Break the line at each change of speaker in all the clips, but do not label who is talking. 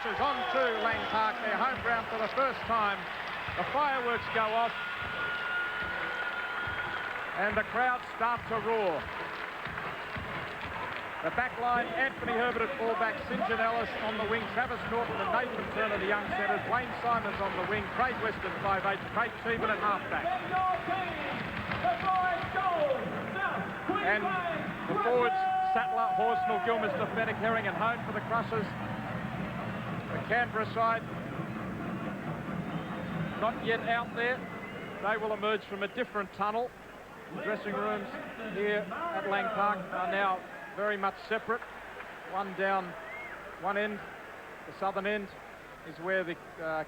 Crushers on to Lang Park, their home ground for the first time. The fireworks go off and the crowd start to roar. The back line, Anthony Herbert at fullback, St John Ellis on the wing, Travis Norton and Nathan Turner, the young centres, Wayne Simons on the wing, Craig Weston 5'8", Craig Teeman at halfback. And the forwards, Sattler, Horsnell, Gilmister, Fenwick, Herring and Hone for the Crushers. The Canberra side not yet out there. They will emerge from a different tunnel. The dressing rooms here at Lang Park are now very much separate. One down one end, the southern end is where the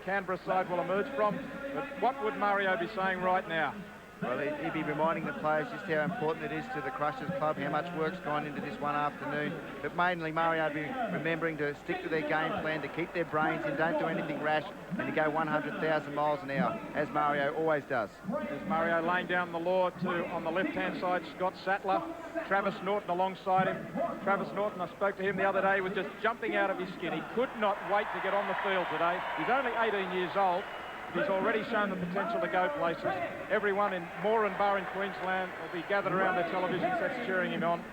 Canberra side will emerge from. But what would Mario be saying right now?
Well, he'd be reminding the players just how important it is to the Crushers Club, how much work's gone into this one afternoon. But mainly, Mario would be remembering to stick to their game plan, to keep their brains in, don't do anything rash, and to go 100,000 miles an hour, as Mario always does.
There's Mario laying down the law to, on the left-hand side, Scott Sattler, Travis Norton alongside him. Travis Norton, I spoke to him the other day, was just jumping out of his skin. He could not wait to get on the field today. He's only 18 years old. He's already shown the potential to go places. Everyone in Moranbah in Queensland will be gathered around their television sets cheering him on.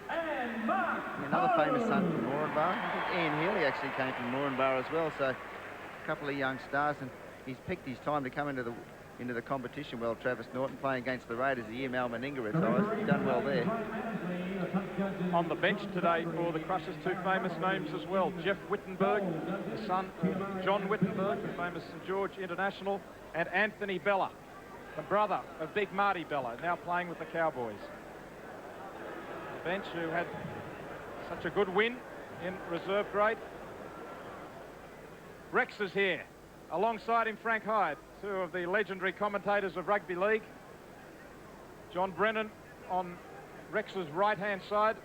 Another famous son from Moranbah. I think Ian Healy actually came from Moranbah as well, so a couple of young stars, and he's picked his time to come into the competition well. Travis Norton playing against the Raiders the year Mal Meninga retires. He's done well there.
On the bench today for the Crushers, two famous names as well. Jeff Wittenberg, the son of John Wittenberg, the famous St George international, and Anthony Bella, the brother of Big Marty Bella, now playing with the Cowboys. The bench who had such a good win in reserve grade. Rex is here. Alongside him, Frank Hyde, two of the legendary commentators of rugby league. John Brennan on Rex's right-hand side.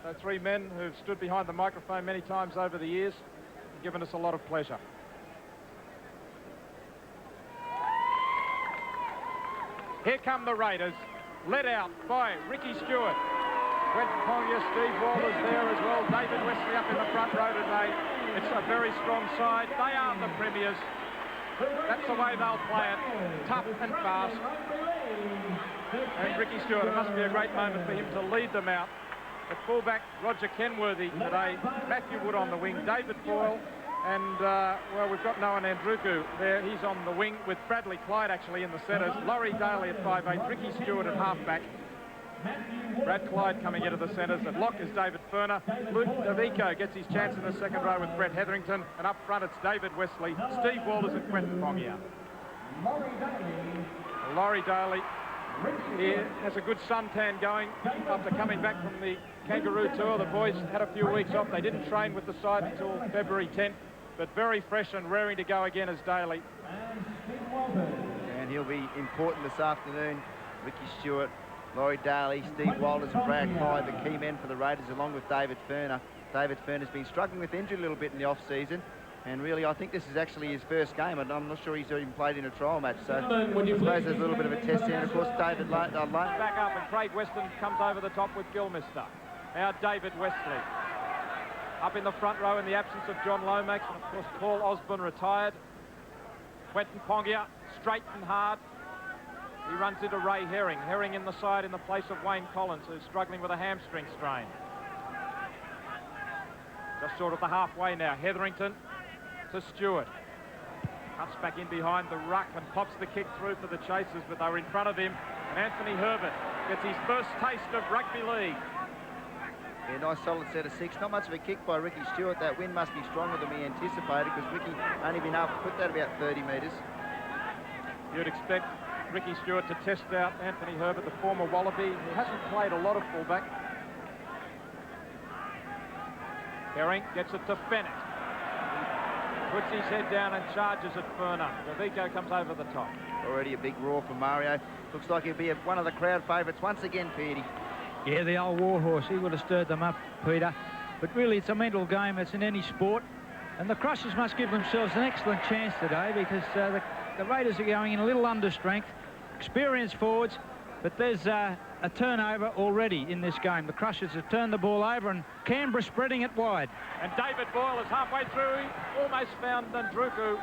So three men who've stood behind the microphone many times over the years and given us a lot of pleasure. Here come the Raiders, led out by Ricky Stewart. Quentin Pongia, Steve Walters there as well. David Wesley up in the front row today. It's a very strong side. They are the premiers. That's the way they'll play it, tough and fast. And Ricky Stewart, it must be a great moment for him to lead them out. At fullback, Roger Kenworthy today, Matthew Wood on the wing, David Boyle, and, well, we've got Noah Nandruku there. He's on the wing with Bradley Clyde actually in the centres. Laurie Daly at 5'8", Ricky Stewart at halfback. Brad Clyde coming into the centres. At lock is David Furner. Luke Davico gets his chance in the second row with Brett Hetherington. And up front it's David Wesley, Steve Walters and Quentin Pongia. Laurie Daly here has a good suntan going after coming back from the Kangaroo Tour. The boys had a few weeks off. They didn't train with the side until February 10th, but very fresh and raring to go again as Daly.
And he'll be important this afternoon. Ricky Stewart, Laurie Daly, Steve Walters and Brad Clyde, the key men for the Raiders, along with David Furner. David Furner's been struggling with injury a little bit in the off-season, and really I think this is actually his first game, and I'm not sure he's even played in a trial match, so I suppose there's a little bit of a test here. And of course David Lane
back up, and Craig Weston comes over the top with Gilmister. Now David Wesley up in the front row in the absence of John Lomax, and of course Paul Osborne retired. Quentin Pongia straight and hard. He runs into Ray Herring. Herring in the side in the place of Wayne Collins, who's struggling with a hamstring strain. Just short of the halfway now. Hetherington to Stewart. Cuts back in behind the ruck and pops the kick through for the Chasers, but they were in front of him. And Anthony Herbert gets his first taste of rugby league.
Yeah, nice solid set of six. Not much of a kick by Ricky Stewart. That wind must be stronger than we anticipated, because Ricky only been able to put that about 30 metres.
You'd expect Ricky Stewart to test out Anthony Herbert, the former Wallaby. He hasn't played a lot of fullback. Herring gets it to Fenwick. Puts his head down and charges at Furner. Davico comes over the top.
Already a big roar for Mario. Looks like he'll be one of the crowd favourites once again, Petey.
Yeah, the old warhorse. He would have stirred them up, Peter. But really, it's a mental game. It's in any sport. And the Crushers must give themselves an excellent chance today, because the Raiders are going in a little under strength. Experienced forwards, but there's a turnover already in this game. The Crushers have turned the ball over and Canberra spreading it wide.
And David Boyle is halfway through. He almost found Ndruku.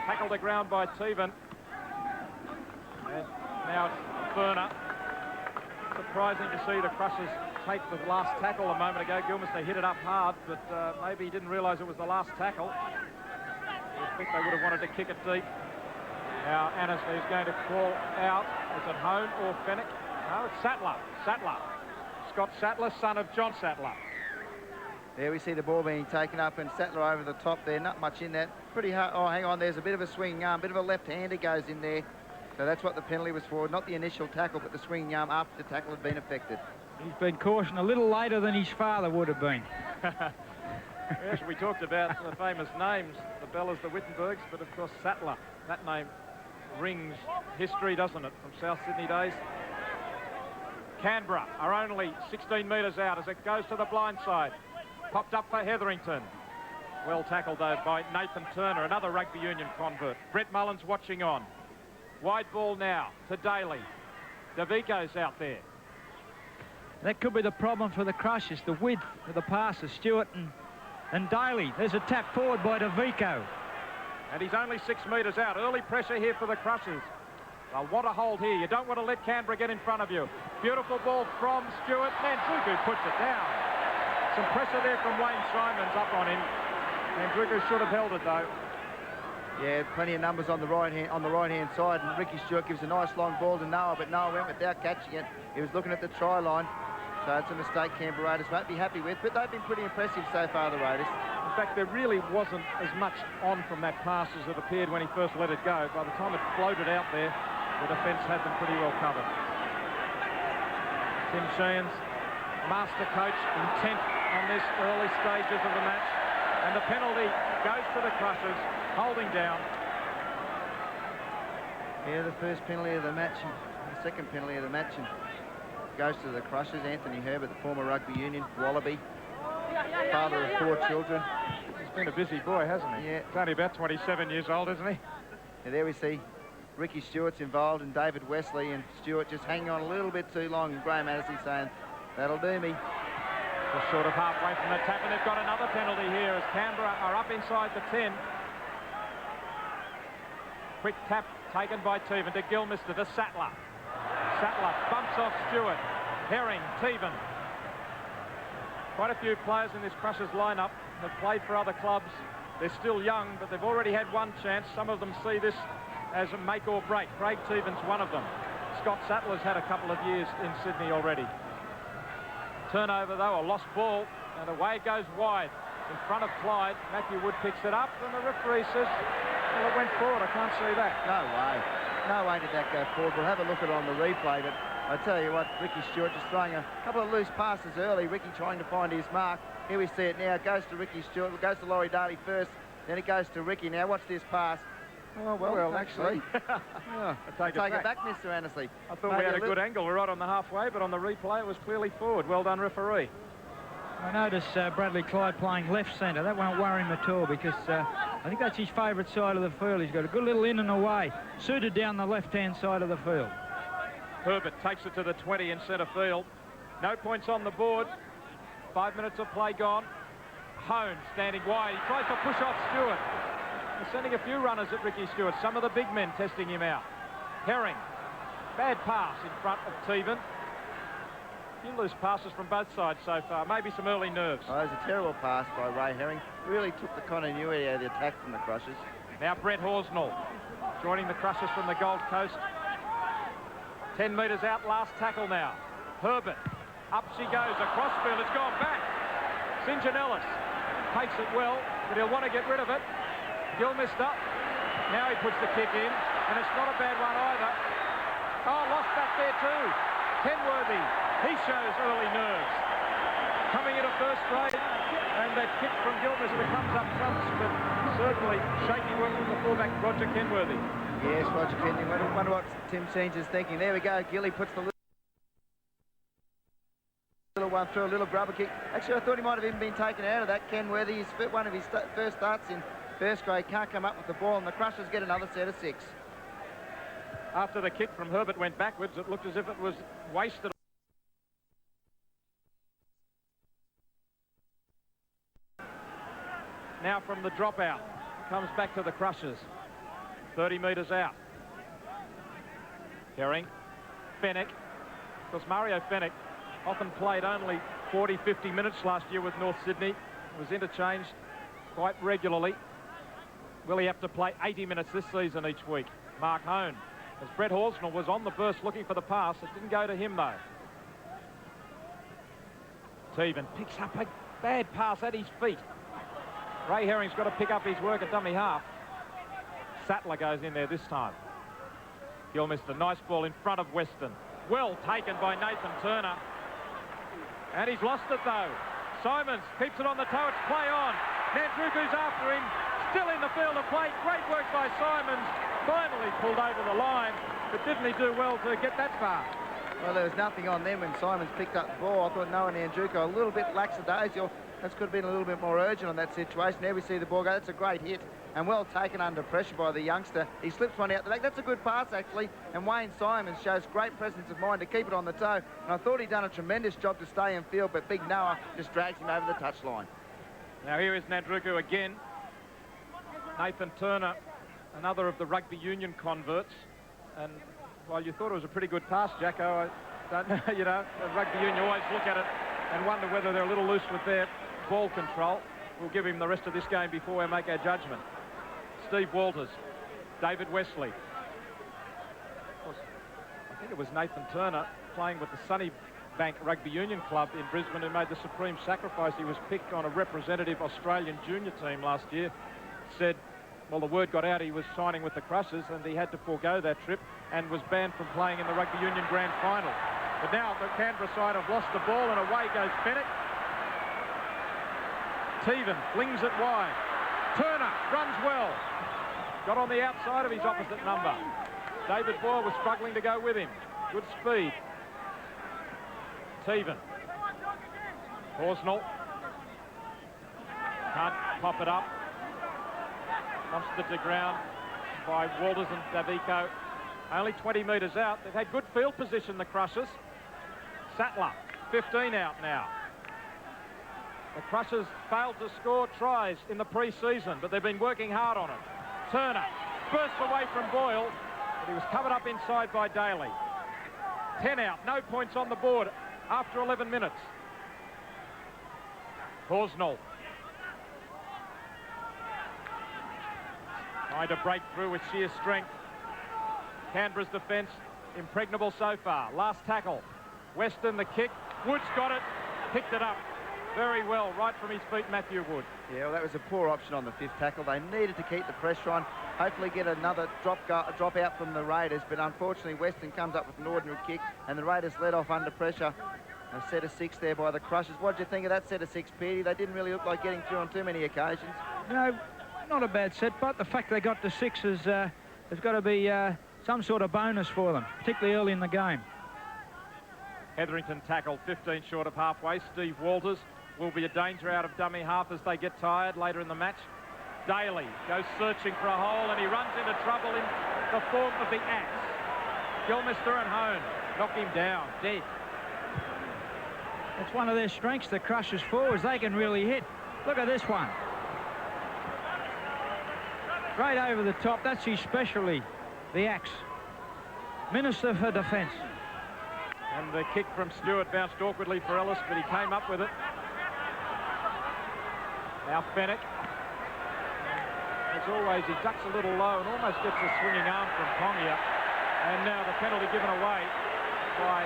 Tackled the ground by Teven. And now it's Ferner. Surprising to see the Crushers take the last tackle a moment ago. Gilmester hit it up hard, but maybe he didn't realise it was the last tackle. I think they would have wanted to kick it deep. Now Annesley is going to call out. Is it Hone or Fenwick? No, it's Sattler. Sattler. Scott Sattler, son of John Sattler.
There we see the ball being taken up and Sattler over the top there. Not much in that. Pretty hard. Oh, hang on. There's a bit of a swinging arm. Bit of a left-hander goes in there. So that's what the penalty was for. Not the initial tackle, but the swinging arm after the tackle had been effected.
He's been cautioned a little later than his father would have been.
Yes, we talked about the famous names, the Bellas, the Wittenbergs, but of course Sattler. That name rings history, doesn't it, from South Sydney days. Canberra are only 16 metres out as it goes to the blind side. Popped up for Hetherington. Well tackled though by Nathan Turner, another rugby union convert. Brett Mullins watching on. Wide ball now to Daly. DeVico's out there.
That could be the problem for the Crushers, the width of the passes. Stewart and Daly. There's a tap forward by DeVico.
And he's only 6 metres out. Early pressure here for the Crushers. They'll want to hold here. You don't want to let Canberra get in front of you. Beautiful ball from Stewart. Ndruku puts it down. Some pressure there from Wayne Simons up on him. Ndruku should have held it though.
Yeah, plenty of numbers on the right hand side, and Ricky Stewart gives a nice long ball to Noah, but Noah went without catching it. He was looking at the try line, so it's a mistake Canberra Raiders won't be happy with, but they've been pretty impressive so far, the Raiders.
In fact, there really wasn't as much on from that pass as it appeared when he first let it go. By the time it floated out there, the defence had them pretty well covered. Tim Sheehan's master coach, intent on this early stages of the match, and the penalty goes to the Crushers, holding down.
Yeah, the first penalty of the match, the second penalty of the match, and goes to the Crushers. Anthony Herbert, the former rugby union Wallaby, father of 4 children.
He's been a busy boy, hasn't he?
Yeah.
He's only about 27 years old, isn't he?
And there we see Ricky Stewart's involved and David Wesley, and Stewart just hanging on a little bit too long, and Graham Annesley saying, that'll do me.
Just sort of halfway from the tap, and they've got another penalty here as Canberra are up inside the 10. Quick tap taken by Teven to Gilmester to Sattler. Sattler bumps off Stewart. Herring, Teven. Quite a few players in this Crushers lineup have played for other clubs. They're still young, but they've already had one chance. Some of them see this as a make or break. Craig Teven's one of them. Scott Sattler's had a couple of years in Sydney already. Turnover though, a lost ball, and away it goes wide in front of Clyde. Matthew Wood picks it up, and the referee says, well, it went forward. I can't see that.
No way did that go forward. We'll have a look at it on the replay, but I tell you what, Ricky Stewart just throwing a couple of loose passes early. Ricky trying to find his mark. Here we see it now. It goes to Ricky Stewart. It goes to Laurie Daly first, then it goes to Ricky. Now watch this pass. Oh, well actually.
Yeah,
take it back, Mr. Annesley.
I thought we had a good angle. We're right on the halfway, but on the replay it was clearly forward. Well done, referee.
I notice Bradley Clyde playing left centre. That won't worry him at all because I think that's his favourite side of the field. He's got a good little in and away, suited down the left-hand side of the field.
Herbert takes it to the 20 in centre field. No points on the board. 5 minutes of play gone. Hone standing wide. He tries to push off Stewart. They're sending a few runners at Ricky Stewart. Some of the big men testing him out. Herring. Bad pass in front of Teven. A few loose passes from both sides so far. Maybe some early nerves.
Oh, that was a terrible pass by Ray Herring. Really took the continuity out of the attack from the Crushers.
Now Brett Horsnell joining the Crushers from the Gold Coast. 10 metres out, last tackle now. Herbert. Up she goes. Across field. It's gone back. St. John Ellis takes it well, but he'll want to get rid of it. Gilmester, now he puts the kick in, and it's not a bad one either. Oh, lost back there too. Kenworthy, he shows early nerves. Coming into first grade, and that kick from Gilmester that comes up trumps, but certainly shaky work from the fullback, Roger Kenworthy.
Yes, Roger Kenworthy. Wonder what Tim Sheens is thinking. There we go. Gilly puts the little one through, a little grubber kick. Actually, I thought he might have even been taken out of that. Kenworthy, one of his first starts in first grade, can't come up with the ball, and the Crushers get another set of 6.
After the kick from Herbert went backwards, it looked as if it was wasted. Now from the dropout, comes back to the Crushers. 30 metres out. Herring, Fennick. Because Mario Fennick often played only 40, 50 minutes last year with North Sydney. Was interchanged quite regularly. Will he have to play 80 minutes this season each week? Mark Hone. As Brett Horsnell was on the burst looking for the pass. It didn't go to him, though. Teven picks up a bad pass at his feet. Ray Herring's got to pick up his work at dummy half. Sattler goes in there this time. Gilmister, nice ball in front of Weston. Well taken by Nathan Turner. And he's lost it, though. Simons keeps it on the toe. It's play on. Nandruku's after him. Still in the field of play. Great work by Simons. Finally pulled over the line, but didn't he do well to get that far?
Well, there was nothing on them when Simons picked up the ball. I thought Noah Nandruku a little bit lackadaisical. That could have been a little bit more urgent on that situation. There we see the ball go. That's a great hit and well taken under pressure by the youngster. He slips one out the back. That's a good pass, actually. And Wayne Simons shows great presence of mind to keep it on the toe. And I thought he'd done a tremendous job to stay in field, but Big Noah just drags him over the touchline.
Now here is Nandruku again. Nathan Turner, another of the rugby union converts. And while you thought it was a pretty good pass, Jacko, I don't know, you know, the rugby union always look at it and wonder whether they're a little loose with their ball control. We'll give him the rest of this game before we make our judgment. Steve Walters, David Wesley. Of course, I think it was Nathan Turner playing with the Sunnybank Rugby Union Club in Brisbane who made the supreme sacrifice. He was picked on a representative Australian junior team last year. Said, well, the word got out he was signing with the Crushers and he had to forego that trip and was banned from playing in the Rugby Union Grand Final. But now the Canberra side have lost the ball and away goes Fennick. Teven flings it wide. Turner runs well. Got on the outside of his opposite number. David Boyle was struggling to go with him. Good speed. Teven. Horsnell. Can't pop it up. Monster to ground by Walters and Davico. Only 20 metres out. They've had good field position, the Crushers. Sattler, 15 out now. The Crushers failed to score tries in the pre-season, but they've been working hard on it. Turner bursts away from Boyle, but he was covered up inside by Daly. 10 out, no points on the board after 11 minutes. Horsnell. Trying to break through with sheer strength. Canberra's defence impregnable so far. Last tackle. Weston the kick. Wood's got it. Picked it up very well right from his feet, Matthew Wood.
Yeah, well, that was a poor option on the fifth tackle. They needed to keep the pressure on. Hopefully get another drop out from the Raiders. But unfortunately, Weston comes up with an ordinary kick and the Raiders let off under pressure. A set of 6 there by the Crushers. What do you think of that set of 6, Petey? They didn't really look like getting through on too many occasions.
No, not a bad set, but the fact they got to 6 has got to be some sort of bonus for them, particularly early in the game.
Hetherington tackled 15 short of halfway. Steve Walters will be a danger out of dummy half as they get tired later in the match. Daly goes searching for a hole and he runs into trouble in the form of the axe. Gilmister and Hone knock him down, dead.
It's one of their strengths, the Crushers forwards. They can really hit. Look at this one. Right over the top. That's his specialty, the axe. Minister for Defence.
And the kick from Stewart bounced awkwardly for Ellis, but he came up with it. Now Fennick. As always, he ducks a little low and almost gets a swinging arm from Pongia. And now the penalty given away by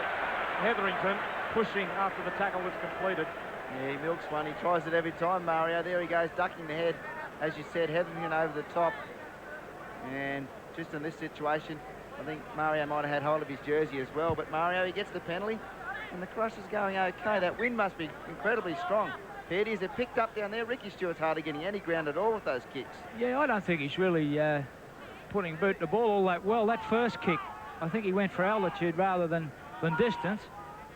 Hetherington, pushing after the tackle was completed.
Yeah, he milks one. He tries it every time, Mario. There he goes, ducking the head. As you said, Hetherington over the top. And just in this situation, I think Mario might have had hold of his jersey as well. But Mario, he gets the penalty. And the Crushers going okay. That wind must be incredibly strong. Petey, is it picked up down there? Ricky Stewart's hardly getting any ground at all with those kicks.
Yeah, I don't think he's really putting boot the ball all that well. That first kick, I think he went for altitude rather than distance.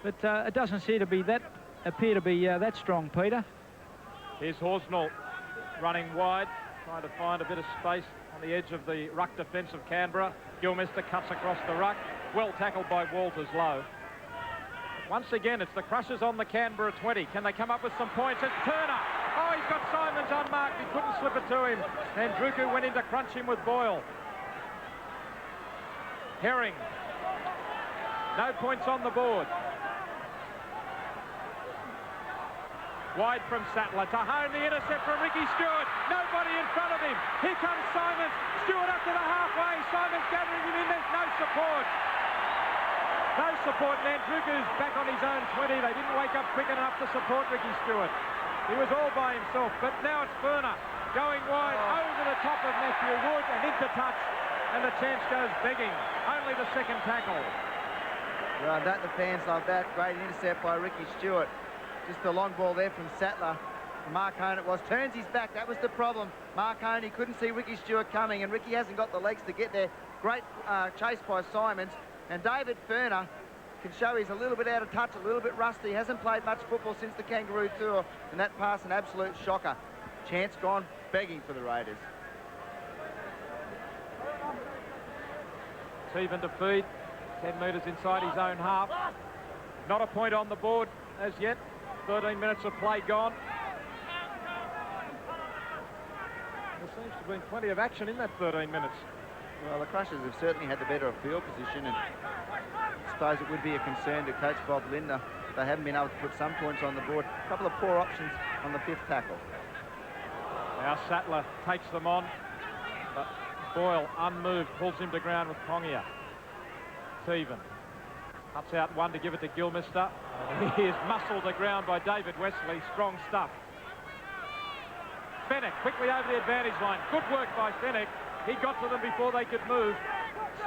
But it doesn't appear to be that strong, Peter.
Here's Horsnell running wide, trying to find a bit of space on the edge of the ruck defence of Canberra. Gilmister cuts across the ruck. Well tackled by Walters low. Once again, it's the Crushers on the Canberra 20. Can they come up with some points? It's Turner. Oh, he's got Simons unmarked. He couldn't slip it to him. And Druku went in to crunch him with Boyle. Herring. No points on the board. Wide from Sattler. To home the intercept from Ricky Stewart. Nobody in front of him. Here comes Simons. Stewart up to the halfway. Simons gathering him in. There's no support. No support. And Andruku's back on his own 20. They didn't wake up quick enough to support Ricky Stewart. He was all by himself. But now it's Furner going wide over the top of Matthew Wood and into touch. And the chance goes begging. Only the second tackle.
Well, that the fans love that. Great intercept by Ricky Stewart. Just a long ball there from Sattler. Marcone it was. Turns his back. That was the problem. Marcone couldn't see Ricky Stewart coming, and Ricky hasn't got the legs to get there. Great chase by Simons. And David Furner can show he's a little bit out of touch, a little bit rusty. Hasn't played much football since the Kangaroo Tour. And that pass, an absolute shocker. Chance gone begging for the Raiders.
Even to feed. 10 metres inside his own half. Not a point on the board as yet. 13 minutes of play gone. There seems to have been plenty of action in that 13 minutes.
Well, the Crushers have certainly had the better of field position, and I suppose it would be a concern to coach Bob Lindner if they haven't been able to put some points on the board. A couple of poor options on the fifth tackle.
Now Sattler takes them on, but Boyle, unmoved, pulls him to ground with Pongia. Teven cuts out one to give it to Gilmister. He is muscled to ground by David Wesley. Strong stuff. Fenech quickly over the advantage line. Good work by Fenech. He got to them before they could move.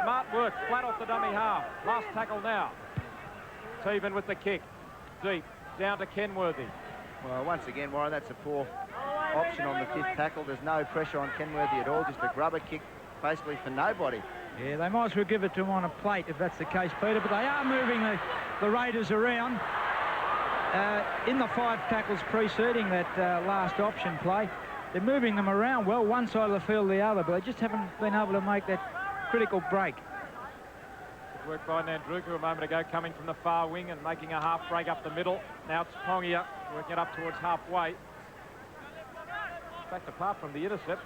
Smart work, flat off the dummy half. Last tackle now. Teven with the kick. Deep, down to Kenworthy.
Well, once again, Warren, that's a poor option on the fifth tackle. There's no pressure on Kenworthy at all. Just a grubber kick, basically for nobody.
Yeah, they might as well give it to him on a plate if that's the case, Peter, but they are moving the Raiders around. In the 5 tackles preceding that last option play, they're moving them around well, one side of the field or the other, but they just haven't been able to make that critical break.
Good work by Nandruku a moment ago, coming from the far wing and making a half break up the middle. Now it's Pongia working it up towards halfway. In fact, apart from the intercept,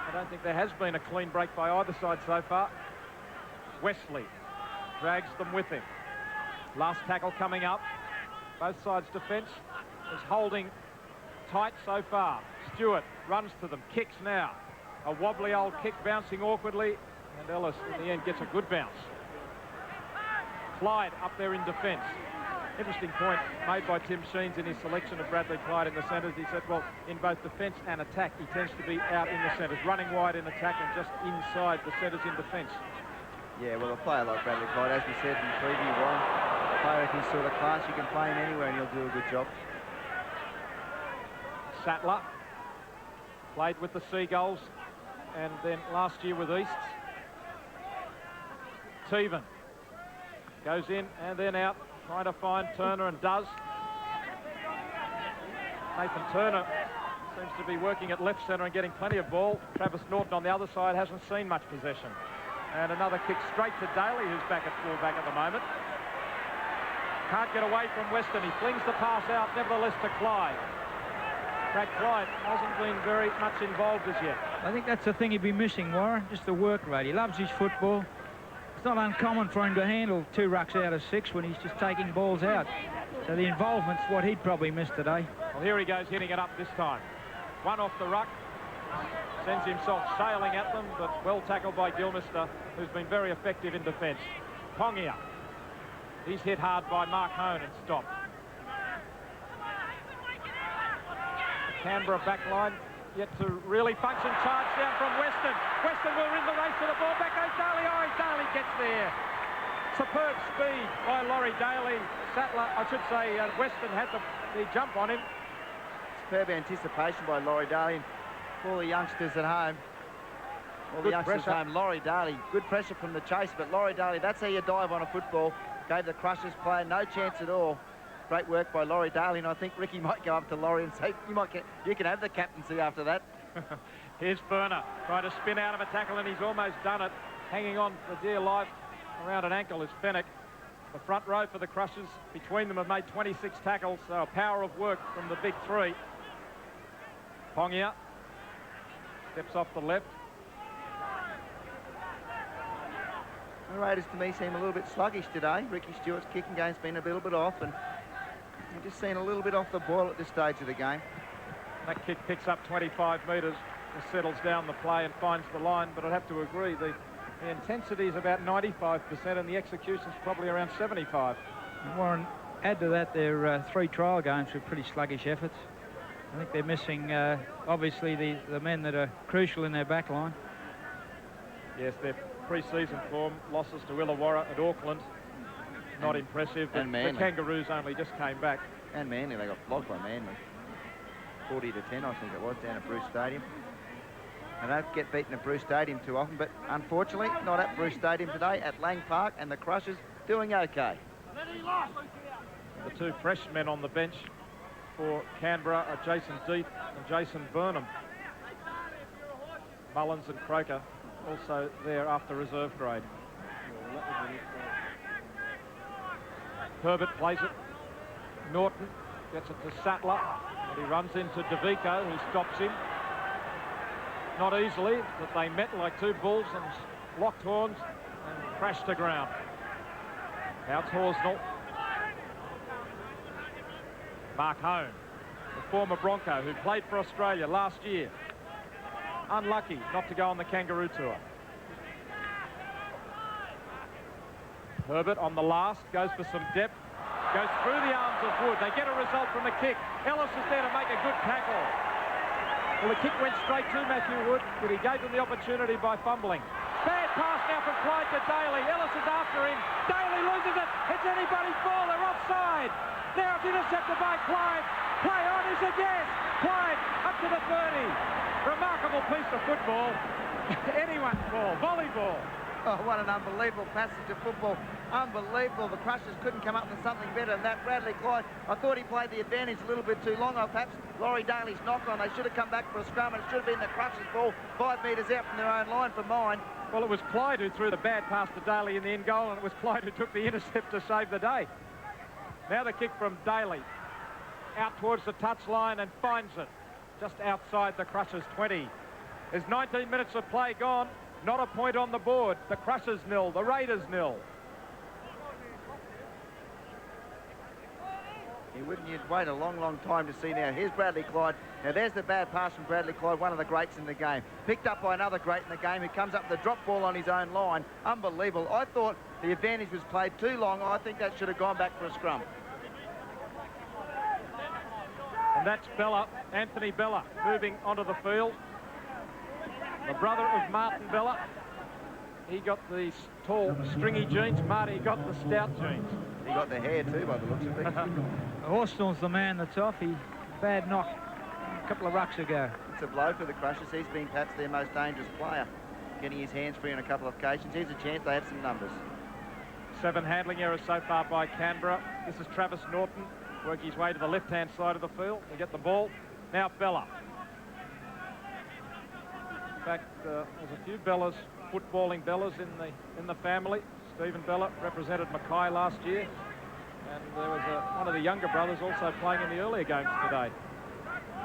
I don't think there has been a clean break by either side so far. Wesley drags them with him. Last tackle coming up. Both sides' defence is holding tight so far. Stewart runs to them, kicks now. A wobbly old kick bouncing awkwardly, and Ellis in the end gets a good bounce. Clyde up there in defence. Interesting point made by Tim Sheens in his selection of Bradley Clyde in the centres. He said, well, in both defence and attack, he tends to be out in the centres, running wide in attack and just inside the centres in defence.
Yeah, well, a player like Bradley Clyde, as we said in the preview, Warren, a player of his sort of class, you can play him anywhere and he'll do a good job.
Sattler played with the Seagulls and then last year with Easts. Teven goes in and then out, trying to find Turner, and does. Nathan Turner seems to be working at left centre and getting plenty of ball. Travis Norton on the other side hasn't seen much possession. And another kick straight to Daly, who's back at full-back at the moment. Can't get away from Weston. He flings the pass out, nevertheless, to Clyde. Brad Clyde hasn't been very much involved as yet.
I think that's the thing he'd be missing, Warren, just the work rate. He loves his football. It's not uncommon for him to handle 2 rucks out of 6 when he's just taking balls out. So the involvement's what he'd probably miss today.
Well, here he goes, hitting it up this time. One off the ruck. Sends himself sailing at them, but well tackled by Gilmister, who's been very effective in defence. Pongia. He's hit hard by Mark Hone and stopped. The Canberra back line yet to really function. Charge down from Weston. Weston will win the race to the ball. Back goes Daly. Oh, Daly gets there. Superb speed by Laurie Daly. Sattler, I should say, Weston had the jump on him.
Superb anticipation by Laurie Daly. For all the youngsters at home, Laurie Daly, good pressure from the chase, but Laurie Daly, that's how you dive on a football. Gave the Crushers player no chance at all. Great work by Laurie Daly, and I think Ricky might go up to Laurie and say, you can have the captaincy after that.
Here's Burner trying to spin out of a tackle, and he's almost done it. Hanging on for dear life around an ankle is Fennick. The front row for the Crushers, between them, have made 26 tackles, so a power of work from the big three. Pongia steps off the left.
The Raiders, to me, seem a little bit sluggish today. Ricky Stewart's kicking game's been a little bit off, and we've just seen a little bit off the boil at this stage of the game.
That kick picks up 25 metres, just settles down the play and finds the line, but I'd have to agree, the intensity is about 95% and the execution's probably around 75.
And Warren, add to that their 3 trial games were pretty sluggish efforts. I think they're missing, obviously, the men that are crucial in their back line.
Yes, their pre-season form, losses to Illawarra at Auckland, not impressive.
And
the Kangaroos only just came back.
And Manly, they got flogged by Manly. 40 to 10, I think it was, down at Bruce Stadium. They don't get beaten at Bruce Stadium too often, but unfortunately, not at Bruce Stadium today, at Lang Park, and the Crushers doing okay.
The 2 freshmen on the bench for Canberra are Jason Deeth and Jason Burnham. Mullins and Croker also there after reserve grade. Herbert plays it. Norton gets it to Sattler. And he runs into DeVico, who stops him. Not easily, but they met like 2 bulls and locked horns and crashed to ground. Now it's Horsnell. Mark Hone, the former Bronco who played for Australia last year. Unlucky not to go on the Kangaroo Tour. Herbert on the last, goes for some depth, goes through the arms of Wood. They get a result from the kick. Ellis is there to make a good tackle. Well, the kick went straight to Matthew Wood, but he gave them the opportunity by fumbling. Bad pass now from Clyde to Daly. Ellis is after him. Daly loses it. It's anybody's ball. They're offside. Now it's intercepted by Clyde. Play on, is it? Yes. Clyde up to the 30. Remarkable piece of football. Anyone's ball. Volleyball.
Oh, what an unbelievable passage of football. Unbelievable. The Crushers couldn't come up with something better than that. Bradley Clyde, I thought he played the advantage a little bit too long. Perhaps Laurie Daly's knock on. They should have come back for a scrum, and it should have been the Crushers' ball 5 metres out from their own line for mine.
Well, it was Clyde who threw the bad pass to Daly in the end goal, and it was Clyde who took the intercept to save the day. Now the kick from Daly. Out towards the touchline and finds it just outside the Crushers' 20. There's 19 minutes of play gone. Not a point on the board. The Crushers 0, the Raiders 0.
You'd wait a long, long time to see now. Here's Bradley Clyde. Now there's the bad pass from Bradley Clyde, one of the greats in the game. Picked up by another great in the game who comes up with a drop ball on his own line. Unbelievable. I thought the advantage was played too long. I think that should have gone back for a scrum.
And that's Bella, Anthony Bella, moving onto the field. The brother of Martin Bella. He got the tall, stringy genes. Marty got the stout genes.
He got the hair too, by the looks of things.
Horsnell's the man that's off. He bad knock a couple of rucks ago.
It's a blow for the Crushers. He's been perhaps their most dangerous player, getting his hands free on a couple of occasions. Here's a chance they have some numbers.
7 handling errors so far by Canberra. This is Travis Norton, working his way to the left-hand side of the field. They get the ball. Now Bella. In fact, there's a few Bellas, footballing Bellas in the family. Stephen Bella represented Mackay last year, and there was one of the younger brothers also playing in the earlier games today.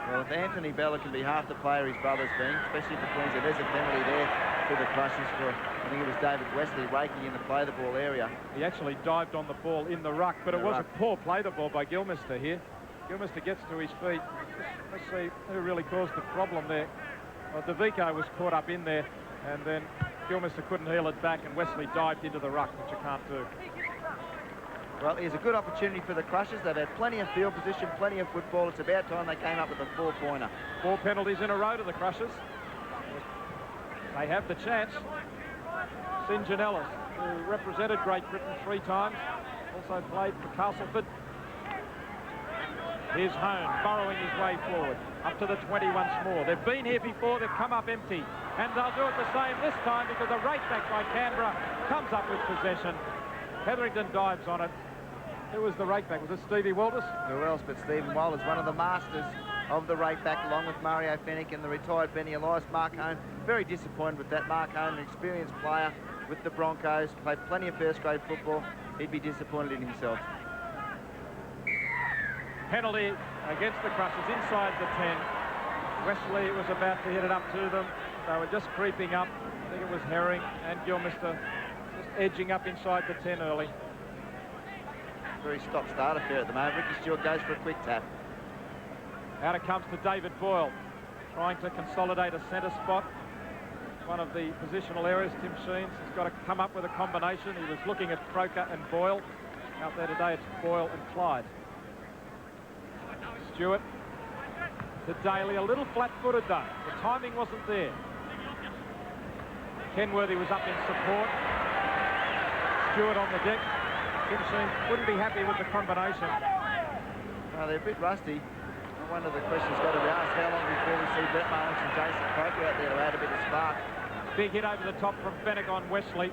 Well, if Anthony Bella can be half the player his brother's been, especially for Queensland, there's a penalty there to the Crushers for, I think it was David Wesley raking in the play the ball area.
He actually dived on the ball in the ruck, but it was a poor play the ball by Gilmister here. Gilmister gets to his feet. Let's see who really caused the problem there. Well, DeVico was caught up in there, and then Gilmister couldn't heel it back, and Wesley dived into the ruck, which you can't do.
Well, here's a good opportunity for the Crushers. They've had plenty of field position, plenty of football. It's about time they came up with a 4-pointer.
4 penalties in a row to the Crushers. They have the chance. St. John Ellis, who represented Great Britain 3 times, also played for Castleford. Here's Hone burrowing his way forward, up to the 20 once more. They've been here before, they've come up empty, and they'll do it the same this time because a rake back by Canberra comes up with possession. Hetherington dives on it. Who was the rake back? Was it Stevie Walters?
Who else but Stephen Walters, one of the masters of the rate back, along with Mario Fennick and the retired Benny Elias. Mark Hone, very disappointed with that. Mark Hone, an experienced player with the Broncos, played plenty of first-grade football. He'd be disappointed in himself.
Penalty against the Crushers inside the 10. Wesley was about to hit it up to them. They were just creeping up. I think it was Herring and Gilmister just edging up inside the 10 early.
Very stop-start affair at the moment. Ricky Stewart goes for a quick tap.
Out it comes to David Boyle, trying to consolidate a centre spot. One of the positional areas. Tim Sheens has got to come up with a combination. He was looking at Croker and Boyle. Out there today, it's Boyle and Clyde. Stewart to Daly, a little flat-footed though. The timing wasn't there. Kenworthy was up in support. Stewart on the deck. Tim Sheens wouldn't be happy with the combination.
They're a bit rusty. One of the questions got to be asked, how long before we see Brett Mullins and Jason Croker out there to add a bit of spark?
Big hit over the top from Fennick on Wesley.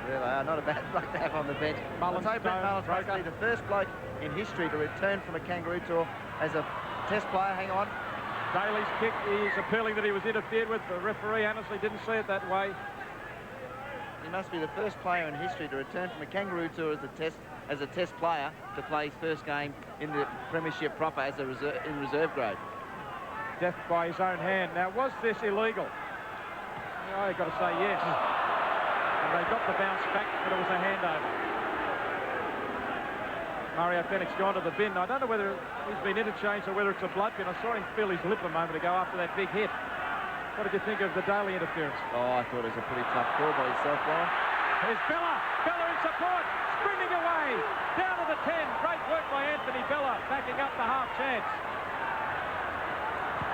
There they are, not a bad bloke to have on the bench. I'll say Brett Mullins must be the first bloke in history to return from a kangaroo tour as a test player. Hang on.
Daly's kick is appealing that he was interfered with. The referee honestly didn't see it that way.
He must be the first player in history to return from a kangaroo tour as a test player to play his first game in the premiership proper as a reserve grade.
Death by his own hand. Now, was this illegal? Oh, you've got to say yes. And they got the bounce back, but it was a handover. Mario Fennick's gone to the bin. I don't know whether he's been interchanged or whether it's a blood bin. I saw him feel his lip a moment ago after that big hit. What did you think of the Daly interference?
Oh, I thought it was a pretty tough call by himself, Brian.
Here's Bella. Bella in support. Sprinting away. Down to the 10. Great work by Anthony Bella, backing up the half chance.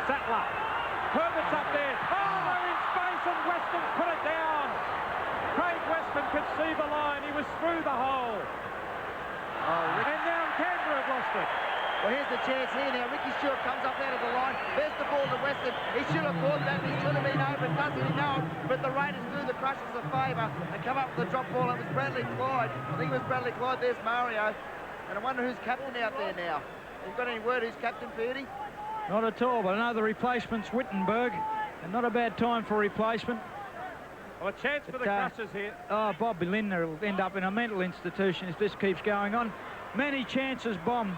Sattler. Herbert's up there. Oh, they're in space and Weston put it down. Craig Weston could see the line. He was through the hole. And now Canberra have lost it.
Well, here's the chance here now. Ricky Stewart comes up out of the line. There's the ball to Weston. He should have caught that. He should have been open. Doesn't he know it? But the Raiders do the Crushers a favour and come up with a drop ball. It was Bradley Clyde. I think it was Bradley Clyde. There's Mario. And I wonder who's captain out there now. Have you got any word who's captain, Peardy?
Not at all, but I know the replacement's Wittenberg. And not a bad time for replacement.
Well, a chance for the Crushers here.
Oh, Bobby Lindner will end up in a mental institution if this keeps going on. Many chances bombed.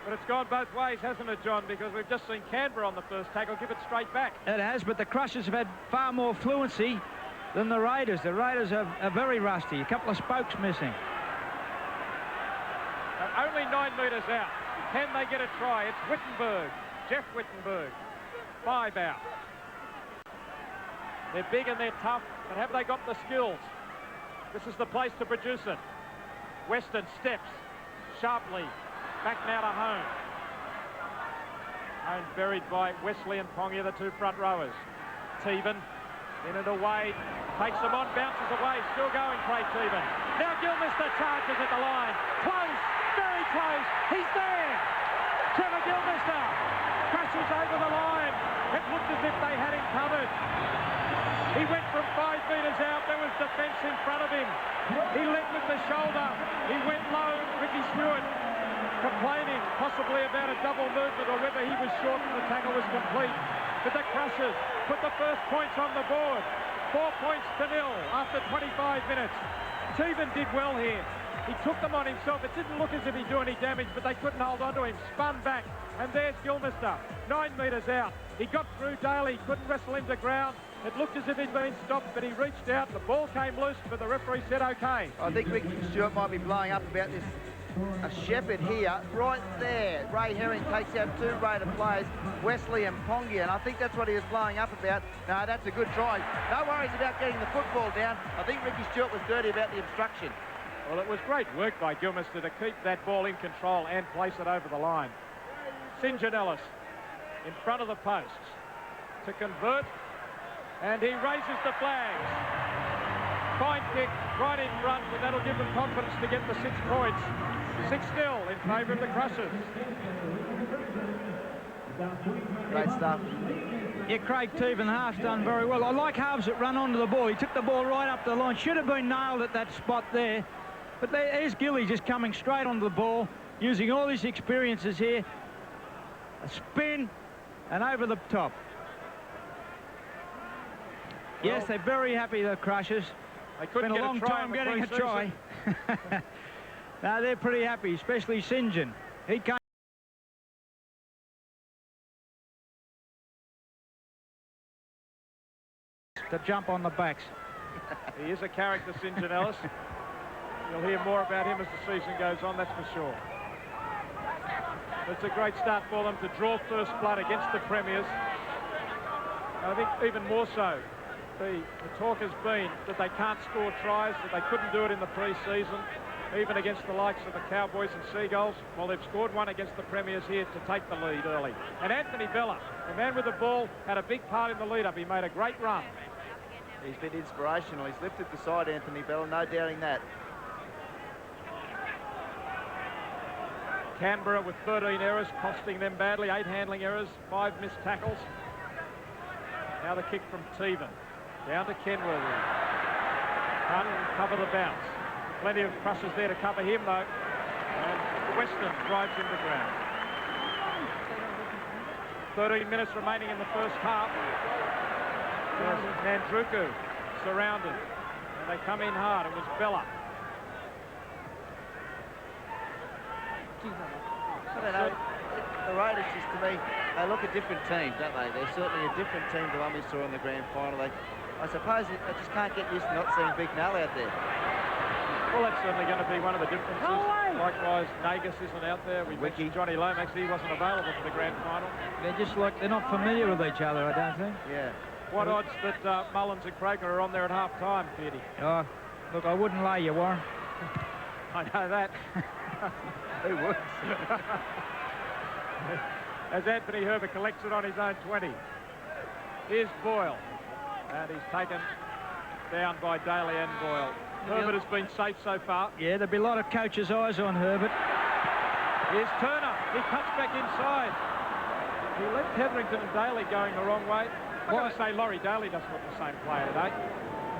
But it's gone both ways, hasn't it, John? Because we've just seen Canberra on the first tackle give it straight back.
It has, but the Crushers have had far more fluency than the Raiders. The Raiders are very rusty. A couple of spokes missing.
Only 9 metres out. Can they get a try? It's Wittenberg. Jeff Wittenberg. 5 out. They're big and they're tough, but have they got the skills? This is the place to produce it. Weston steps sharply. Back now to Hone. Hone buried by Wesley and Pongia, the two front rowers. Teven in and away. Takes them on, bounces away. Still going, Craig Teven. Now Gilmister charges at the line. Close, very close. He's there. Trevor Gilmister crashes over the line. It looked as if they had him covered. He went from 5 metres out. There was defence in front of him. He led with the shoulder. He went low. Ricky Stewart complaining possibly about a double movement or whether he was short and the tackle was complete. But the Crushers put the first points on the board. 4 points to 0 after 25 minutes. Teven did well here. He took them on himself. It didn't look as if he'd do any damage, but they couldn't hold on to him. Spun back, and there's Gilmister, 9 metres out. He got through Daly, couldn't wrestle him to ground. It looked as if he'd been stopped, but he reached out. The ball came loose, but the referee said OK.
I think Ricky Stewart might be blowing up about this. A shepherd here, right there. Ray Herring takes out 2 Raider players, Wesley and Pongia, and I think that's what he was blowing up about. No, that's a good try. No worries about getting the football down. I think Ricky Stewart was dirty about the obstruction.
Well, it was great work by Gilmister to keep that ball in control and place it over the line. St. John Ellis in front of the posts to convert, and he raises the flags. Fine kick right in front, and that'll give them confidence to get the 6 points. 6-0 in favour of the Crushers.
Great stuff.
Yeah, Craig Teven, half's done very well. I like halves that run onto the ball. He took the ball right up the line. Should have been nailed at that spot there. But there's Gilly just coming straight onto the ball. using all his experiences here. A spin and over the top. Well, yes, they're very happy, the Crushers.
They couldn't
Been
get
a long time getting a try. No, they're pretty happy, especially St. John. He came to jump on the backs.
He is a character, St. John Ellis. You'll hear more about him as the season goes on, that's for sure. It's a great start for them to draw first blood against the Premiers. I think even more so, the talk has been that they can't score tries, that they couldn't do it in the pre-season, even against the likes of the Cowboys and Seagulls. Well, they've scored one against the Premiers here to take the lead early. And Anthony Bella, the man with the ball, had a big part in the lead-up. He made a great run.
He's been inspirational. He's lifted the side, Anthony Bella, no doubting that.
Canberra with 13 errors, costing them badly. 8 handling errors, 5 missed tackles. Now the kick from Tevan. Down to Kenworthy. Can't cover the bounce. Plenty of Crushers there to cover him, though. And Weston drives him to ground. 13 minutes remaining in the first half. There's Nandruku surrounded. And they come in hard. It was Bella.
I don't know. The Raiders, just to me, they look a different team, don't they? They're certainly a different team to one we saw in the grand final. I suppose they just can't get used to not seeing Big Nell out there.
Well, that's certainly going to be one of the differences. Likewise, Nagus isn't out there. We mentioned Johnny Lomax. He wasn't available for the grand final.
They're just like, they're not familiar with each other, I don't think.
Yeah.
What odds that Mullins and Craig are on there at half-time, Beardy?
Oh, look, I wouldn't lay you, Warren.
I know that.
Who would?
As Anthony Herbert collects it on his own 20. Here's Boyle. And he's taken down by Daly and Boyle. Herbert has been safe so far.
Yeah, there'll be a lot of coaches' eyes on Herbert.
Here's Turner. He cuts back inside. He left Hetherington and Daly going the wrong way. I've got to say, Laurie Daly doesn't look the same player today.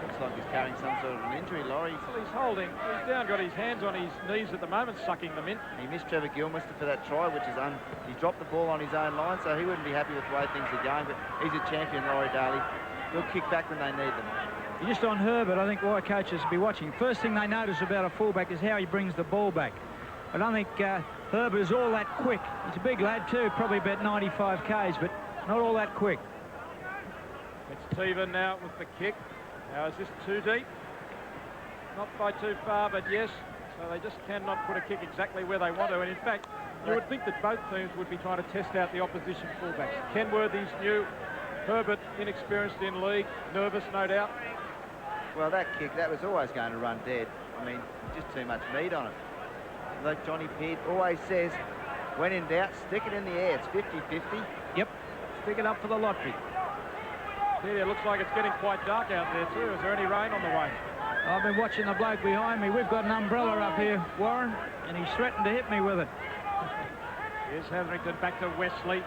Looks like he's carrying some sort of an injury, Laurie.
Well, he's holding. He's down, got his hands on his knees at the moment, sucking them in.
He missed Trevor Gilmister for that try, which is he dropped the ball on his own line, so he wouldn't be happy with the way things are going, but he's a champion, Laurie Daly. He'll kick back when they need them.
Just on Herbert, I think why coaches will be watching. First thing they notice about a fullback is how he brings the ball back. I don't think Herbert is all that quick. He's a big lad too, probably about 95 Ks, but not all that quick.
It's Tevan now with the kick. Now, is this too deep? Not by too far, but yes. So they just cannot put a kick exactly where they want to. And in fact, you would think that both teams would be trying to test out the opposition fullbacks. Kenworthy's new, Herbert inexperienced in league, nervous no doubt.
Well, that kick, that was always going to run dead. I mean, just too much meat on it. Like Johnny Peard always says, when in doubt, stick it in the air. It's 50-50.
Yep, stick it up for the lottery.
It looks like it's getting quite dark out there too. Is there any rain on the way?
I've been watching the bloke behind me. We've got an umbrella up here, Warren, and he's threatened to hit me with it.
Here's Hetherington back to Wesley.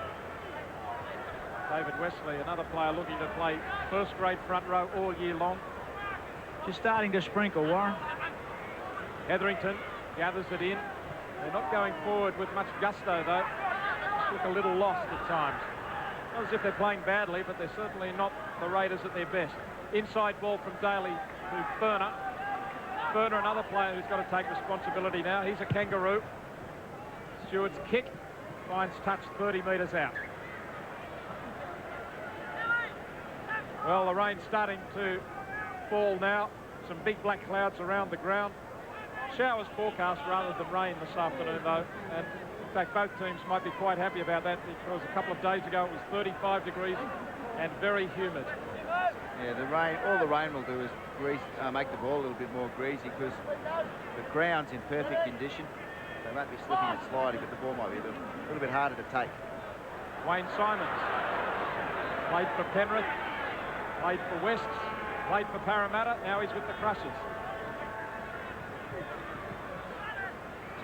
David Wesley, another player looking to play first-grade front row all year long.
Just starting to sprinkle, Warren.
Hetherington gathers it in. They're not going forward with much gusto, though. Just look a little lost at times. Not as if they're playing badly, but they're certainly not the Raiders at their best. Inside ball from Daly to Furner. Furner, another player who's got to take responsibility now. He's a kangaroo. Stewart's kick finds touch 30 metres out. Well, the rain's starting to fall now. Some big black clouds around the ground. Showers forecast rather than rain this afternoon, though. And in fact, both teams might be quite happy about that because a couple of days ago it was 35 degrees and very humid.
Yeah, the rain, all the rain will do is make the ball a little bit more greasy because the ground's in perfect condition. They won't be slipping and sliding, but the ball might be a little bit harder to take.
Wayne Simons played for Penrith, played for Wests, played for Parramatta, now he's with the Crushers.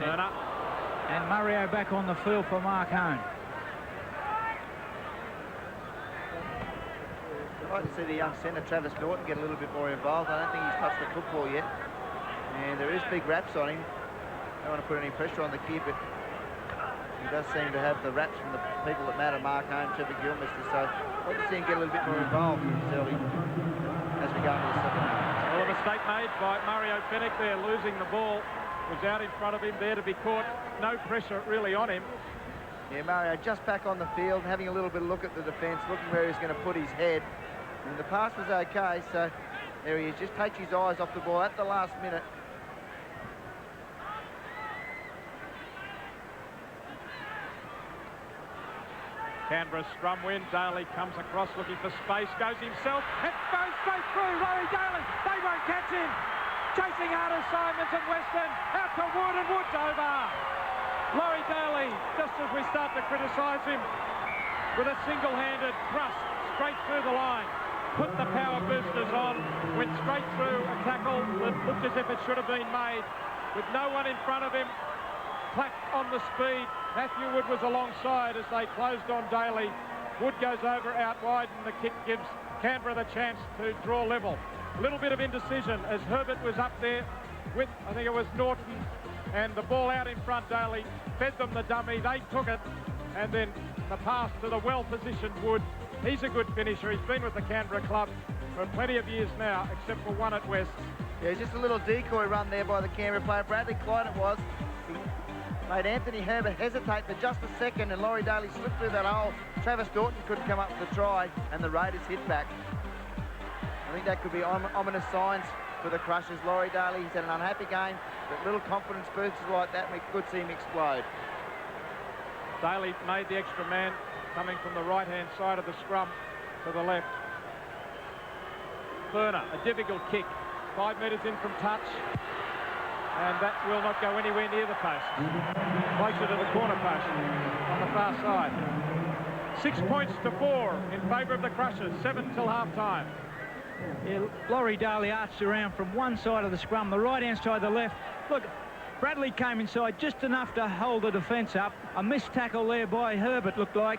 Turner.
And Mario back on the field for Mark Hone.
I'd like to see the young centre, Travis Norton, get a little bit more involved. I don't think he's touched the football yet. And there is big raps on him. Don't want to put any pressure on the kid, but He does seem to have the raps from the people that matter, Mark Hone, Trevor Gilmister, so I'd like to see him get a little bit more involved early as we go into the second half.
Well, a mistake made by Mario Fenech there, losing the ball. Was out in front of him, there to be caught. No pressure really on him.
Yeah, Mario just back on the field, having a little bit of look at the defence, looking where he's going to put his head. And the pass was okay, so there he is. Just takes his eyes off the ball at the last minute.
Canberra scrum win. Daly comes across looking for space, goes himself, and goes straight through. Laurie Daly, they won't catch him. Chasing hard as Simons and Weston, out to Wood, and Wood's over. Laurie Daly, just as we start to criticise him, with a single-handed thrust straight through the line. Put the power boosters on, went straight through a tackle that looked as if it should have been made. With no one in front of him, clapped on the speed. Matthew Wood was alongside as they closed on Daly. Wood goes over out wide, and the kick gives Canberra the chance to draw level. A little bit of indecision as Herbert was up there with, I think it was Norton, and the ball out in front. Daly fed them the dummy, they took it, and then the pass to the well-positioned Wood. He's a good finisher. He's been with the Canberra club for plenty of years now, except for one at West.
Yeah, just a little decoy run there by the Canberra player. Bradley Clyde it was. He made Anthony Herbert hesitate for just a second, and Laurie Daly slipped through that hole. Travis Dorton couldn't come up with the try, and the Raiders hit back. I think that could be ominous signs for the Crushers. Laurie Daly, he's had an unhappy game, but little confidence boosts like that, we could see him explode.
Daly made the extra man, coming from the right-hand side of the scrum to the left. Burner, a difficult kick, 5 metres in from touch, and that will not go anywhere near the post. Closer to the corner post on the far side. 6 points to 4 in favour of the Crushers, 7 till half-time.
Yeah, Laurie Daly arched around from one side of the scrum, the right-hand side, the left. Look, Bradley came inside just enough to hold the defence up. A missed tackle there by Herbert, looked like,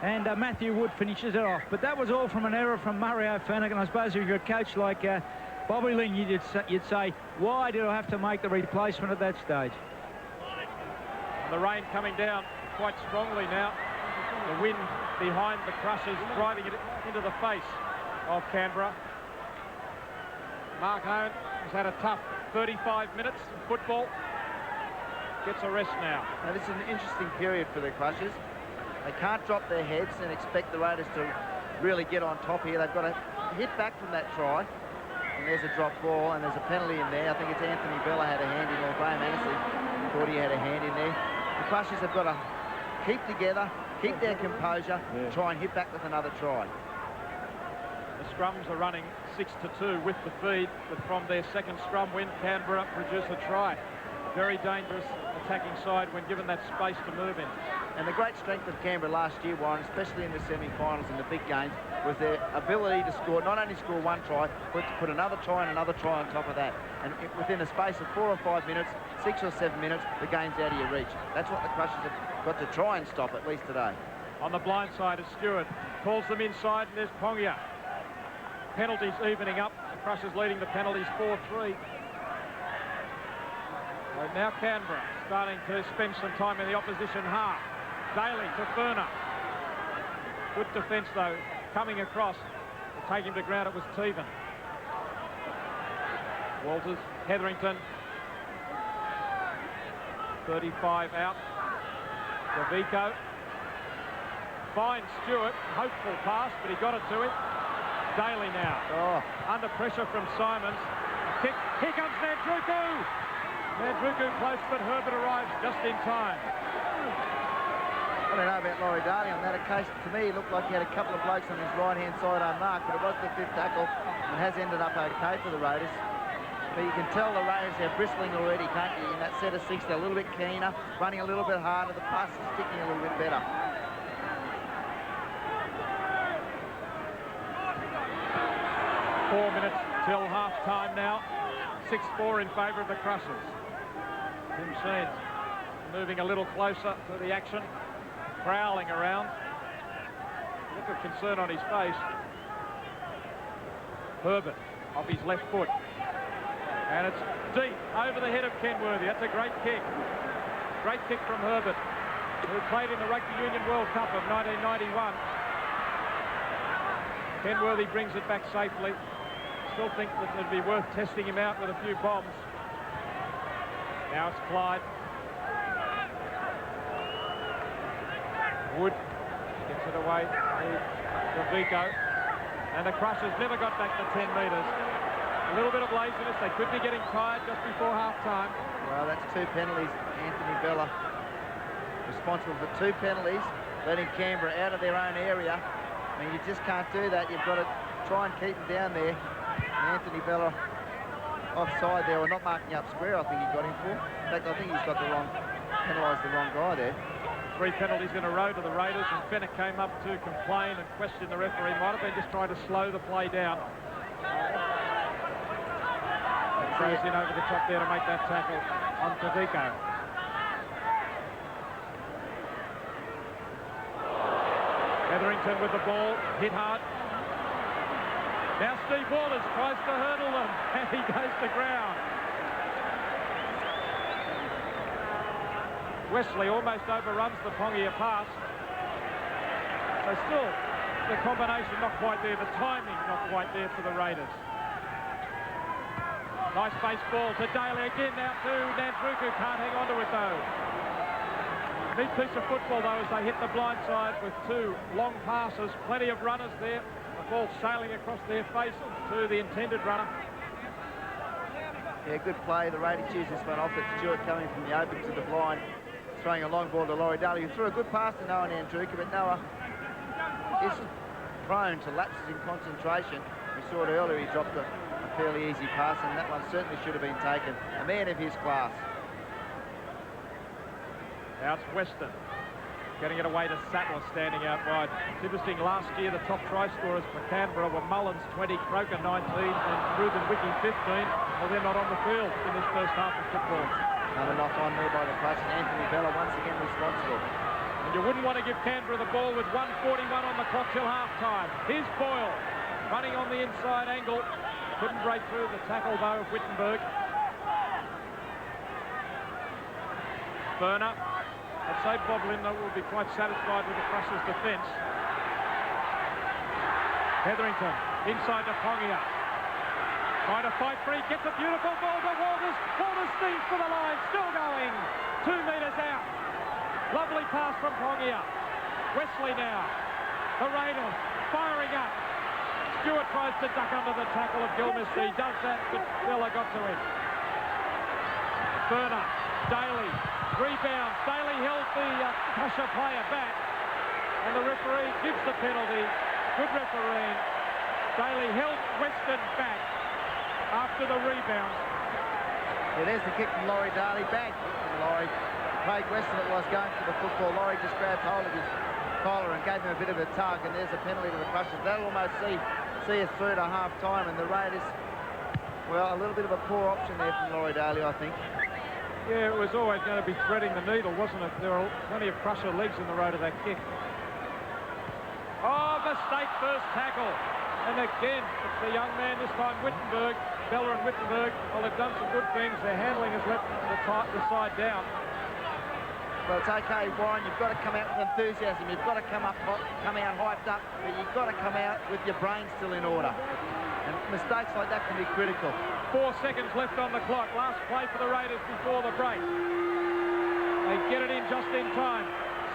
and Matthew Wood finishes it off. But that was all from an error from Mario Fenech, and I suppose if you're a coach like Bobby Lynn, you'd say, why did I have to make the replacement at that stage?
The rain coming down quite strongly now. The wind behind the Crushers driving it into the face of Canberra. Mark Hone has had a tough 35 minutes of football. Gets a rest now.
Now this is an interesting period for the Crushers. They can't drop their heads and expect the Raiders to really get on top here. They've got to hit back from that try. And there's a drop ball, and there's a penalty in there. I think it's Anthony Bella had a hand in, or Graham Annesley thought he had a hand in there. The Crushers have got to keep together, keep their composure, and try and hit back with another try.
The scrums are running 6-2 with the feed, but from their second scrum win, Canberra produce a try. Very dangerous attacking side when given that space to move in.
And the great strength of Canberra last year, Warren, especially in the semi-finals and the big games, was their ability to score, not only score one try, but to put another try and another try on top of that. And within a space of 4 or 5 minutes, 6 or 7 minutes, the game's out of your reach. That's what the Crushers have got to try and stop, at least today.
On the blind side is Stewart. Calls them inside, and there's Pongia. Penalties evening up. The Crushers leading the penalties 4-3. So now Canberra starting to spend some time in the opposition half. Daly to Furner. Good defence though, coming across. To take him to ground, it was Teven. Walters, Hetherington. 35 out. Ravico. Finds Stewart. Hopeful pass, but he got it to him. Daly now. Under pressure from Simons. Kick. Here comes Nandruku. Nandruku close, but Herbert arrives just in time.
I don't know about Laurie Daly on that occasion. To me, it looked like he had a couple of blokes on his right-hand side unmarked, but it was the 5th tackle and has ended up okay for the Raiders. But you can tell the Raiders, they're bristling already, can't you? In that set of 6, they're a little bit keener, running a little bit harder. The pass is sticking a little bit better.
Four minutes till half-time now. 6-4 in favour of the Crushers. Tim Sheens moving a little closer to the action, prowling around. Look of concern on his face. Herbert off his left foot. And it's deep over the head of Kenworthy. That's a great kick. Great kick from Herbert. who played in the Rugby Union World Cup of 1991. Kenworthy brings it back safely. Still think that it'd be worth testing him out with a few bombs. Now it's Clyde. Wood gets it away to Vico. And the Crushers never got back to 10 metres. A little bit of laziness. They could be getting tired just before half-time.
Well, that's 2 penalties. Anthony Bella responsible for 2 penalties, letting Canberra out of their own area. I mean, you just can't do that. You've got to try and keep them down there. And Anthony Bella offside there, or not marking up square, I think he got him for. In fact, I think he's got penalised the wrong guy there.
3 penalties in a row to the Raiders, and Bennett came up to complain and question the referee. Might have been just trying to slow the play down. Throws in over the top there to make that tackle on Vico. Etherington with the ball, hit hard. Now Steve Waters tries to hurdle them, and he goes to ground. Wesley almost overruns the Pongia pass. So still, the combination not quite there, the timing not quite there for the Raiders. Nice base ball to Daly again, now to Nandruku, can't hang on to it though. Neat piece of football though as they hit the blind side with 2 long passes, plenty of runners there, the ball sailing across their face to the intended runner.
Yeah, good play. The Raiders use this one off. It's Stewart coming from the open to the blind, throwing a long ball to Laurie Daly, who threw a good pass to Noah Nandruku, but Noah is prone to lapses in concentration. We saw it earlier, he dropped a fairly easy pass, and that one certainly should have been taken. A man of his class.
Now it's Weston getting it away to Sattler, standing out wide. It's interesting, last year the top try scorers for Canberra were Mullins 20, Croker 19 and Ruben Wiki 15. Well, they're not on the field in this first half of football.
Another knock on there by the Crushers. Anthony Bella once again responsible.
And you wouldn't want to give Canberra the ball with 1:41 on the clock till half-time. Here's Boyle running on the inside angle. Couldn't break through the tackle though of Wittenberg. Burner. I'd say Bob Lindner will be quite satisfied with the Crushers' defence. Hetherington inside to Pongia. Trying to fight free, gets a beautiful ball to Walters. Walters steams for the line, still going. 2 metres out. Lovely pass from Pongia. Wesley now. The Raiders firing up. Stewart tries to duck under the tackle of Gilmesby. Does that, but Bella got to him. Burner, Daly, rebounds. Daly held the Crusher player back, and the referee gives the penalty. Good refereeing. Daly held Weston back after the rebound.
Yeah, there's the kick from Laurie Daly. Bad kick from Laurie. Craig Weston it was going for the football. Laurie just grabbed hold of his collar and gave him a bit of a tug, and there's a penalty to the Crushers. That'll almost see us through to half-time, and the Raiders, well, a little bit of a poor option there from Laurie Daly, I think.
Yeah, it was always going to be threading the needle, wasn't it? There were plenty of Crusher legs in the road of that kick. Oh, mistake first tackle. And again, it's the young man, this time Wittenberg. Bella and Wittenberg, well, they've done some good things. Their handling has let the side down.
Well, it's okay, Warren. You've got to come out with enthusiasm. You've got to come out hyped up, but you've got to come out with your brain still in order. And mistakes like that can be critical.
4 seconds left on the clock. Last play for the Raiders before the break. They get it in just in time.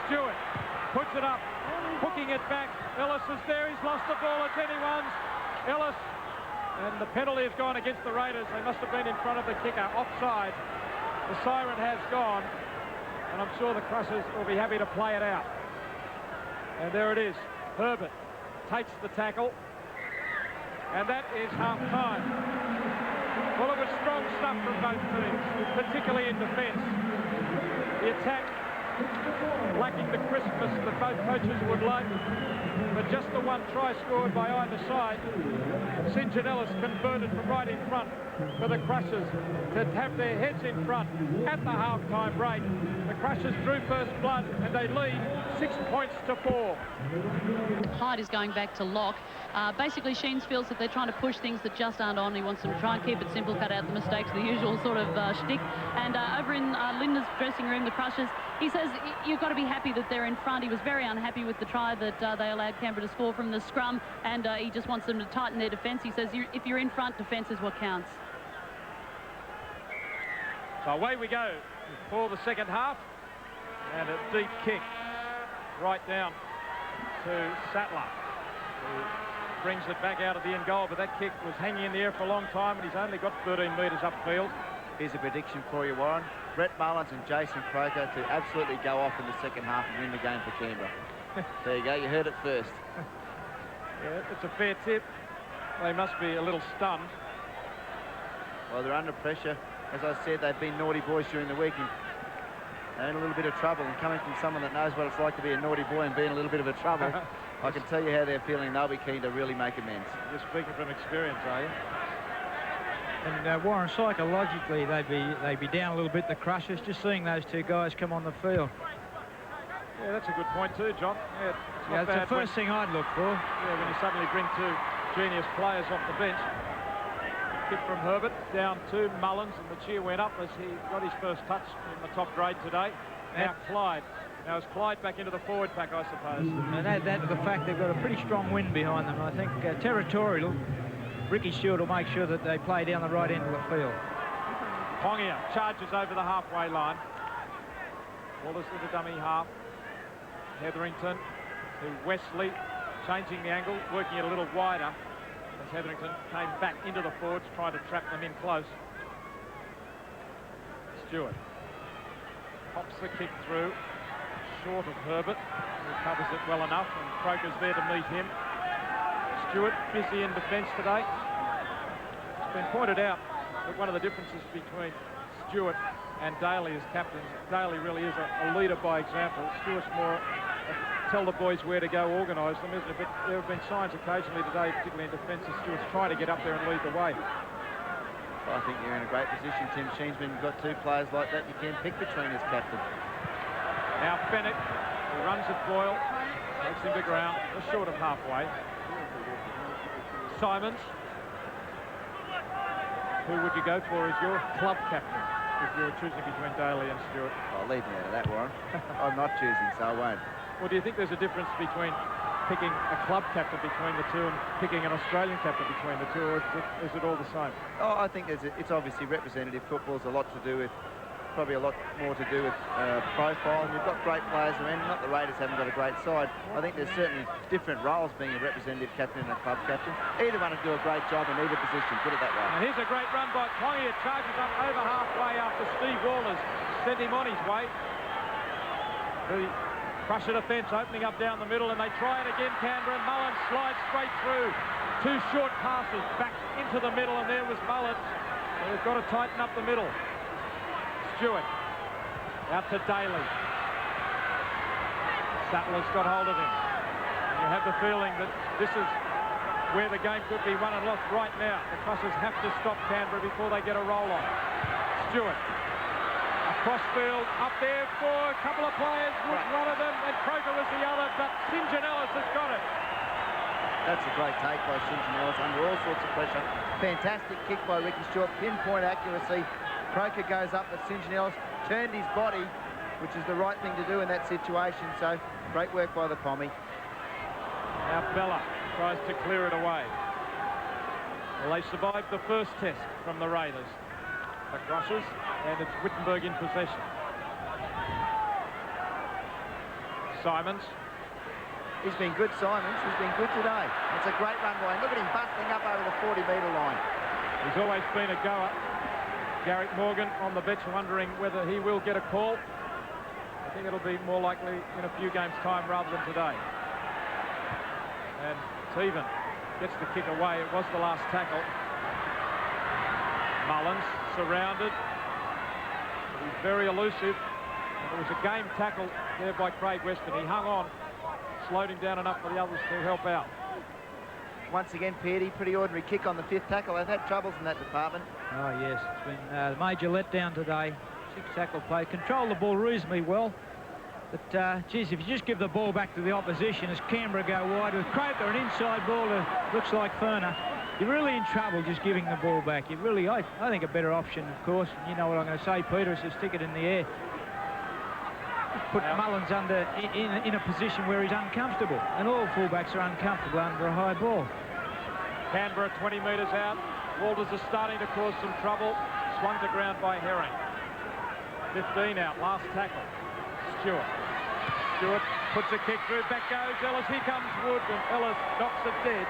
Stewart puts it up, hooking it back. Ellis is there. He's lost the ball. It's anyone's. Ellis. And the penalty has gone against the Raiders. They must have been in front of the kicker. Offside. The siren has gone. And I'm sure the Crushers will be happy to play it out. And there it is. Herbert takes the tackle. And that is half-time. Well, it was strong stuff from both teams, particularly in defence. The attack lacking the crispness that both coaches would like, but just the one try scored by either side. St. John Ellis converted from right in front for the Crushers to have their heads in front at the half-time break. The Crushers drew first blood and they lead 6 points to 4.
Hyde is going back to lock. Basically, Sheens feels that they're trying to push things that just aren't on. He wants them to try and keep it simple, cut out the mistakes, the usual sort of shtick. And over in Linda's dressing room, the Crushers, he says you've got to be happy that they're in front. He was very unhappy with the try that they allowed Canberra to score from the scrum, and he just wants them to tighten their defence. He says if you're in front, defence is what counts.
So away we go for the second half, and a deep kick right down to Sattler, who brings it back out of the end goal, but that kick was hanging in the air for a long time, and he's only got 13 metres upfield.
Here's a prediction for you, Warren. Brett Mullins and Jason Croker to absolutely go off in the second half and win the game for Canberra. There you go, you heard it first.
Yeah, it's a fair tip. They must be a little stunned.
Well, they're under pressure. As I said, they've been naughty boys during the week, and they're in a little bit of trouble. And coming from someone that knows what it's like to be a naughty boy and be in a little bit of a trouble, I can tell you how they're feeling. They'll be keen to really make amends.
You're speaking from experience, are you?
And Warren, psychologically, they'd be down a little bit, the Crushers, just seeing those two guys come on the field.
Yeah, that's a good point too, John. Yeah,
it's the first thing I'd look for.
Yeah, when you suddenly bring two genius players off the bench. Kick from Herbert down to Mullins, and the cheer went up as he got his first touch in the top grade today. Now Clyde. Now is Clyde back into the forward pack, I suppose.
And add that to the fact they've got a pretty strong wind behind them. I think territorial, Ricky Stewart will make sure that they play down the right end of the field.
Pongia charges over the halfway line. Wallace with a dummy half. Hetherington to Wesley, changing the angle, working it a little wider. As Hetherington came back into the forwards, trying to trap them in close. Stewart pops the kick through, short of Herbert, who covers it well enough, and Croker's there to meet him. Stewart busy in defence today. It's been pointed out that one of the differences between Stewart and Daly as captain, Daly really is a leader by example. Stewart's more tell the boys where to go, organise them, isn't it? But there have been signs occasionally today, particularly in defence, that Stewart's trying to get up there and lead the way.
Well, I think you're in a great position, Tim Sheensman. You've got two players like that you can pick between as captain.
Now Bennett, who runs at Boyle, takes him to ground, just short of halfway. Simons. Who would you go for as your club captain if you were choosing between Daly and Stewart?
I'll leave me out of that, Warren. I'm not choosing, so I won't.
Well, do you think there's a difference between picking a club captain between the two and picking an Australian captain between the two, or is it all the same?
Oh, I think it's obviously representative football's a lot to do with, probably a lot more to do with profile, and you've got great players around. Not the Raiders haven't got a great side. I think there's certainly different roles being a representative captain and a club captain. Either one will do a great job in either position, put it that way.
And here's a great run by Pongia, charges up over halfway after Steve Waller's sent him on his way. The Crusher defence opening up down the middle, and they try it again, Canberra, and Mullins slides straight through. Two short passes back into the middle, and there was Mullins. So they've got to tighten up the middle. Stewart out to Daly. Sattler's got hold of him. And you have the feeling that this is where the game could be won and lost right now. The Crushers have to stop Canberra before they get a roll on. Stewart. Across field, up there for a couple of players, Wood one of them, and Croker was the other, but St. John Ellis has got it.
That's a great take by St. John Ellis under all sorts of pressure. Fantastic kick by Ricky Stewart, pinpoint accuracy. Croker goes up, but St. John Ellis turned his body, which is the right thing to do in that situation, so great work by the Pommy.
Now Bella tries to clear it away. Well, they survived the first test from the Raiders. The Crushers, and it's Wittenberg in possession. Simons.
He's been good, Simons. He's been good today. It's a great run by him. Look at him busting up over the 40-metre line.
He's always been a goer. Garrick Morgan on the bench wondering whether he will get a call. I think it'll be more likely in a few games' time rather than today. And Teven gets the kick away. It was the last tackle. Mullins surrounded. He's very elusive. And it was a game tackle there by Craig Weston. He hung on, slowed him down enough for the others to help out.
Once again, Peardy, pretty ordinary kick on the fifth tackle. They've had troubles in that department.
Oh, yes. It's been a major letdown today. 6 tackle play. Controlled the ball reasonably well. But, geez, if you just give the ball back to the opposition as Canberra go wide with Croker, an inside ball to looks like Ferner, you're really in trouble just giving the ball back. You really, I think a better option, of course, you know what I'm going to say, Peter, is to stick it in the air. Put Mullins under in a position where he's uncomfortable, and all fullbacks are uncomfortable under a high ball.
Canberra 20 metres out. Walters is starting to cause some trouble. Swung to ground by Herring. 15 out, last tackle. Stewart puts a kick through, back goes Ellis. Here comes Wood, and Ellis knocks it dead.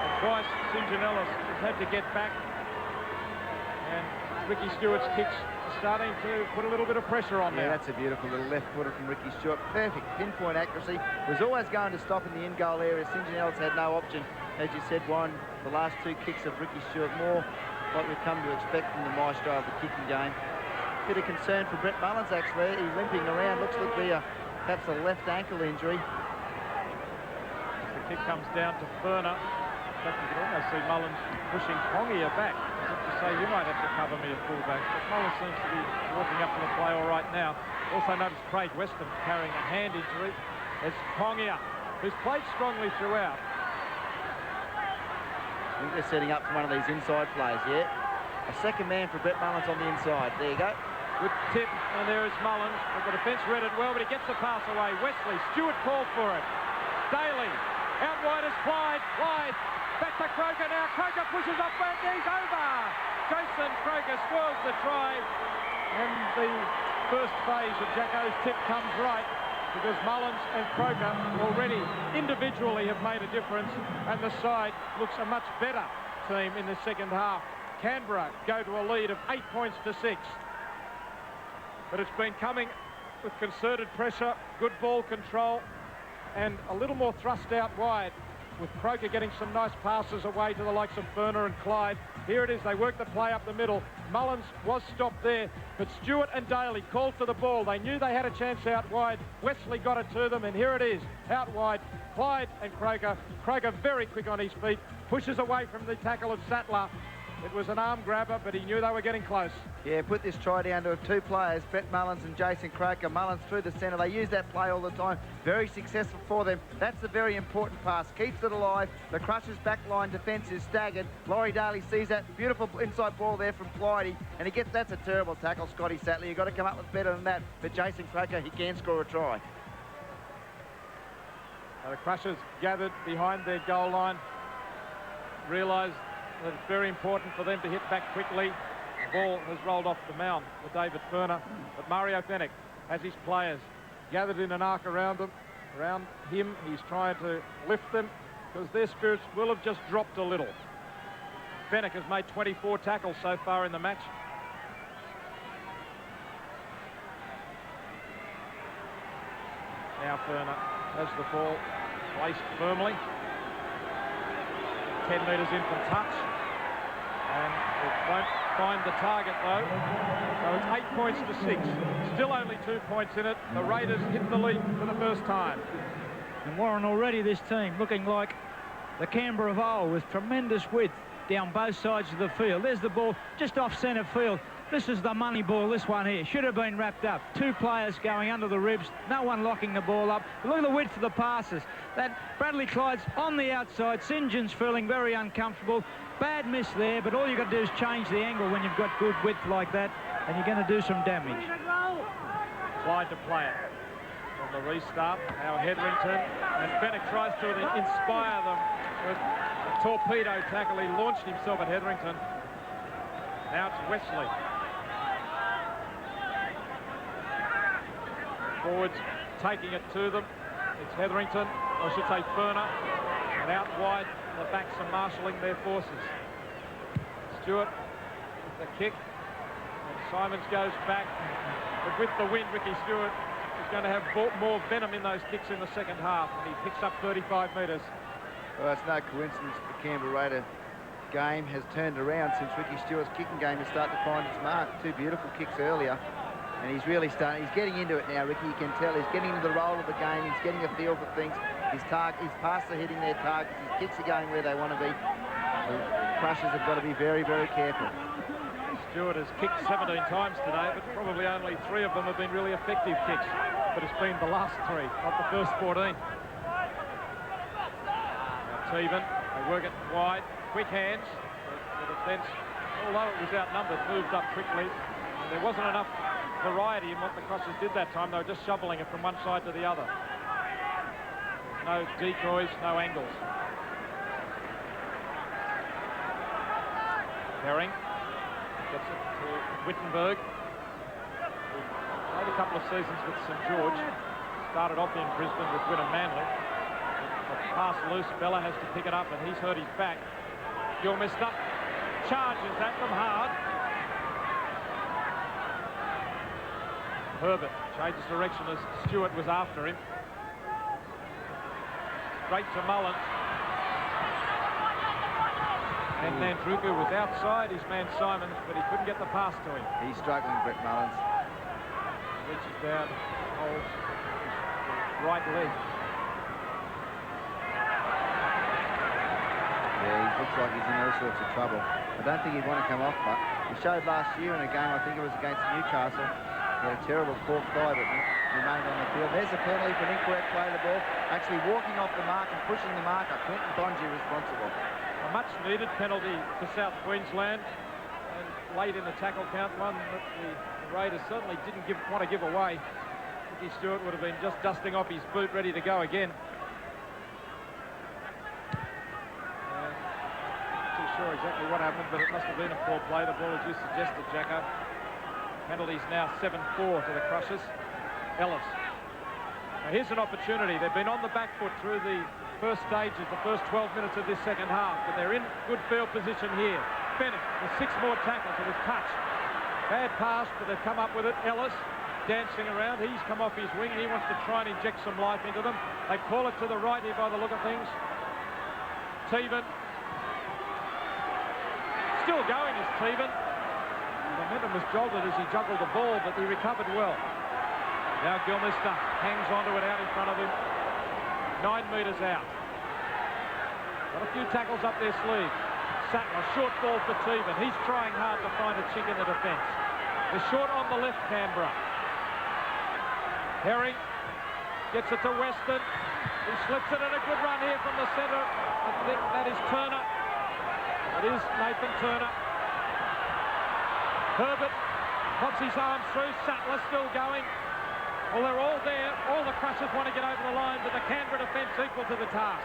And twice St John Ellis has had to get back, and Ricky Stewart's kicks are starting to put a little bit of pressure on there.
Yeah, that's a beautiful little left footer from Ricky Stewart. Perfect pinpoint accuracy. Was always going to stop in the in goal area. St John Ellis had no option. As you said, Warren, the last two kicks of Ricky Stewart, more like we've come to expect from the maestro of the kicking game. Bit of concern for Brett Mullins, actually. He's limping around. Looks like perhaps a left ankle injury.
The kick comes down to Ferner. In fact, you can almost see Mullins pushing Pongia back. As if to say, you might have to cover me at fullback. But Mullins seems to be walking up to the play all right now. Also notice Craig Weston carrying a hand injury. There's Pongia, who's played strongly throughout.
I think they're setting up for one of these inside plays, yeah. A second man for Brett Mullins on the inside. There you go.
Good tip, and there is Mullins. The defence read it well, but he gets the pass away. Wesley, Stewart called for it. Daly, out wide is Clyde. Clyde, back to Croker now. Croker pushes up, and he's over. Jason Croker spoils the try, and the first phase of Jacko's tip comes right, because Mullins and Croker already individually have made a difference, and the side looks a much better team in the second half. Canberra go to a lead of 8 points to 6. But it's been coming with concerted pressure, good ball control, and a little more thrust out wide, with Croker getting some nice passes away to the likes of Ferner and Clyde. Here it is, they work the play up the middle. Mullins was stopped there, but Stewart and Daly called for the ball. They knew they had a chance out wide. Wesley got it to them, and here it is, out wide. Clyde and Croker. Croker very quick on his feet, pushes away from the tackle of Sattler. It was an arm grabber, but he knew they were getting close.
Yeah, put this try down to two players, Brett Mullins and Jason Croker. Mullins through the centre. They use that play all the time. Very successful for them. That's a very important pass. Keeps it alive. The Crushers' backline defence is staggered. Laurie Daly sees that beautiful inside ball there from Clyde, and he gets, that's a terrible tackle, Scotty Sattler. You've got to come up with better than that. But Jason Croker, he can score a try.
The Crushers gathered behind their goal line, realised that it's very important for them to hit back quickly. The ball has rolled off the mound for David Ferner, but Mario Fenech has his players gathered in an arc around him. He's trying to lift them, because their spirits will have just dropped a little. Fenech has made 24 tackles so far in the match. Now Ferner has the ball placed firmly. 10 metres in from touch, and it won't find the target though. So it's 8 points to 6. Still only 2 points in it. The Raiders hit the lead for the first time.
And Warren, already this team looking like the Canberra of old, with tremendous width down both sides of the field. There's the ball just off centre field. This is the money ball, this one here. Should have been wrapped up. Two players going under the ribs. No one locking the ball up. Look at the width of the passes. That Bradley Clyde's on the outside. St John's feeling very uncomfortable. Bad miss there, but all you've got to do is change the angle when you've got good width like that, and you're going to do some damage.
Clyde to play it. On the restart, now Hetherington, and Fenech tries to inspire them with a torpedo tackle. He launched himself at Hetherington. Now it's Wesley. Forwards taking it to them. It's Hetherington, or I should say Ferner, and out wide the backs are marshalling their forces. Stewart with the kick, and Simons goes back, but with the wind, Ricky Stewart is going to have more venom in those kicks in the second half, and he picks up 35 metres.
Well, it's no coincidence the Canberra Raider game has turned around since Ricky Stewart's kicking game has started to find its mark. Two beautiful kicks earlier, and he's really starting. He's getting into it now, Ricky. You can tell he's getting into the role of the game. He's getting a feel for things. His passes are hitting their targets. His kicks are going where they want to be. The Crushers have got to be very, very careful.
Stewart has kicked 17 times today, but probably only 3 of them have been really effective kicks. But it's been the last 3, not the first 14. Now Teven, they work it wide, quick hands. The defence, although it was outnumbered, moved up quickly. There wasn't enough variety in what the Crossers did that time. They were just shoveling it from one side to the other. No decoys, no angles. Herring gets it to Wittenberg. Played a couple of seasons with St George. Started off in Brisbane with Wynnum Manly. The pass loose, Bella has to pick it up and he's hurt his back. Gilmister charges at them hard. Herbert changes direction as Stewart was after him. Straight to Mullins. And Nandruku was outside his man Simons, but he couldn't get the pass to him.
He's struggling, Brett Mullins.
He reaches down, holds his right leg.
Yeah, he looks like he's in all sorts of trouble. I don't think he'd want to come off, but he showed last year in a game, I think it was against Newcastle. He had a terrible cork thigh, but remained on the field. There's a penalty for an incorrect play of the ball. Actually walking off the mark and pushing the marker. Quentin Bonji responsible.
A much-needed penalty for South Queensland, and late in the tackle count, one that the Raiders certainly didn't want to give away. Ricky Stewart would have been just dusting off his boot, ready to go again. Not too sure exactly what happened, but it must have been a poor play. The ball, as you suggested, Jacko. Penalties now 7-4 to the Crushers. Ellis. Now here's an opportunity. They've been on the back foot through the first stages, the first 12 minutes of this second half, but they're in good field position here. Bennett with 6 more tackles. It was touched. Bad pass, but they've come up with it. Ellis dancing around. He's come off his wing. He wants to try and inject some life into them. They call it to the right here by the look of things. Teven. Still going is Teven. The momentum was jolted as he juggled the ball, but he recovered well. Now Gilmister hangs onto it out in front of him. 9 metres out. Got a few tackles up their sleeve. Sattler, short ball for Teven. He's trying hard to find a chink in the defence. The short on the left, Canberra. Herring gets it to Weston. He slips it in a good run here from the centre. I think that is Turner. It is Nathan Turner. Herbert pops his arms through. Sattler still going. Well, they're all there. All the Crushers want to get over the line, but the Canberra defence equal to the task.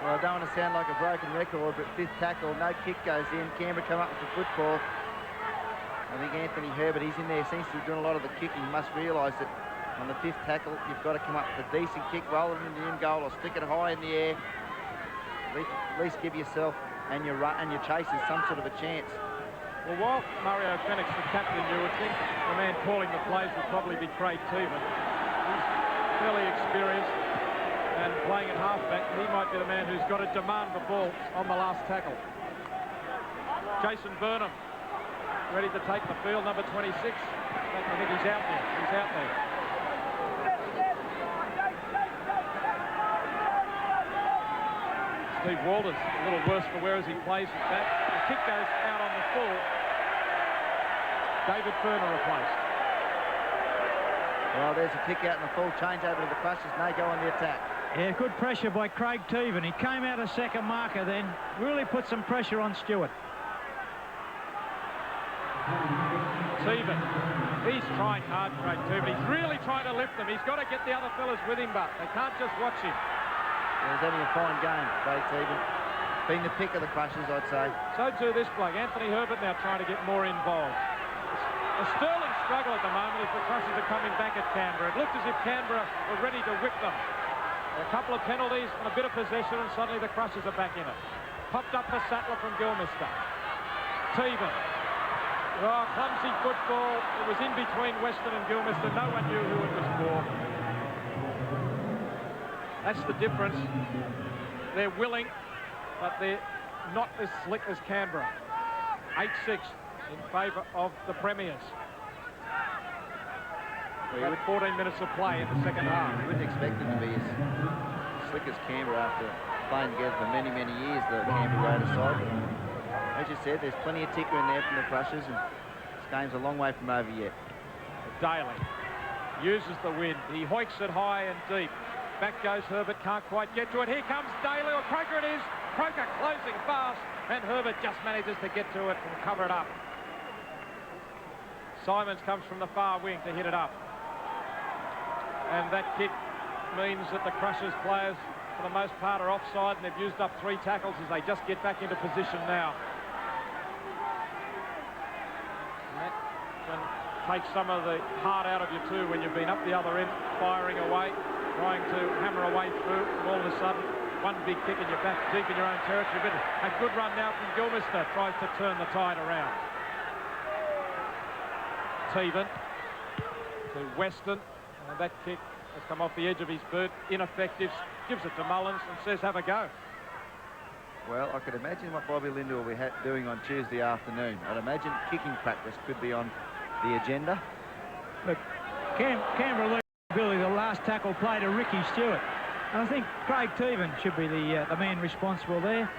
Well, I don't want to sound like a broken record, but 5th tackle, no kick goes in. Canberra come up with the football. I think Anthony Herbert, he's in there, seems to be doing a lot of the kicking. You must realise that on the 5th tackle, you've got to come up with a decent kick, roll it into the in goal or stick it high in the air. At least give yourself and your chasers some sort of a chance.
Well, while Mario Fenix, the captain, you would think the man calling the plays would probably be Craig Teven. He's fairly experienced and playing at halfback. He might be the man who's got to demand the ball on the last tackle. Jason Burnham ready to take the field, number 26. I think he's out there. He's out there. Steve Walters a little worse for wear as he plays it back. The kick goes out on the full. David Furner replaced.
Well, there's a kick out in the full, change over to the Crushers, and they go on the attack.
Yeah, good pressure by Craig Teven. He came out a second marker then, really put some pressure on Stewart.
Teven, he's trying hard, Craig Teven. He's really trying to lift them. He's got to get the other fellas with him, but they can't just watch him.
It was having a fine game, Craig Teven. Being the pick of the Crushers, I'd say.
So too this bloke, Anthony Herbert, now trying to get more involved. A sterling struggle at the moment as the Crushers are coming back at Canberra. It looked as if Canberra were ready to whip them. A couple of penalties and a bit of possession, and suddenly the Crushers are back in it. Popped up for Sattler from Gilmister. Teven. Oh, clumsy football. It was in between Weston and Gilmister. No one knew who it was for. That's the difference. They're willing, but they're not as slick as Canberra. 8-6 in favour of the Premiers.
Well,
with 14 minutes of play in the second half.
You wouldn't expect them to be as slick as Canberra after playing together for many, many years, the Canberra Raiders side. as you said, there's plenty of ticker in there from the Crushers, and this game's a long way from over yet.
Daly uses the wind. He hoiks it high and deep. Back goes Herbert, can't quite get to it. Here comes Daly, or Croker it is. Croker closing fast, and Herbert just manages to get to it and cover it up. Simons comes from the far wing to hit it up. And that kick means that the Crushers players, for the most part, are offside, and they've used up 3 tackles as they just get back into position now. And that can take some of the heart out of you too when you've been up the other end, firing away, trying to hammer away through, and all of a sudden, one big kick and you're back deep in your own territory. But a good run now from Gilmister, tries to turn the tide around. Teven to Weston, and that kick has come off the edge of his boot, ineffective, gives it to Mullins and says have a go.
Well, I could imagine what Bobby Linder will be doing on Tuesday afternoon. I'd imagine kicking practice could be on the agenda.
Look, Canberra Billy, the last tackle play to Ricky Stewart. And I think Craig Teven should be the man responsible there.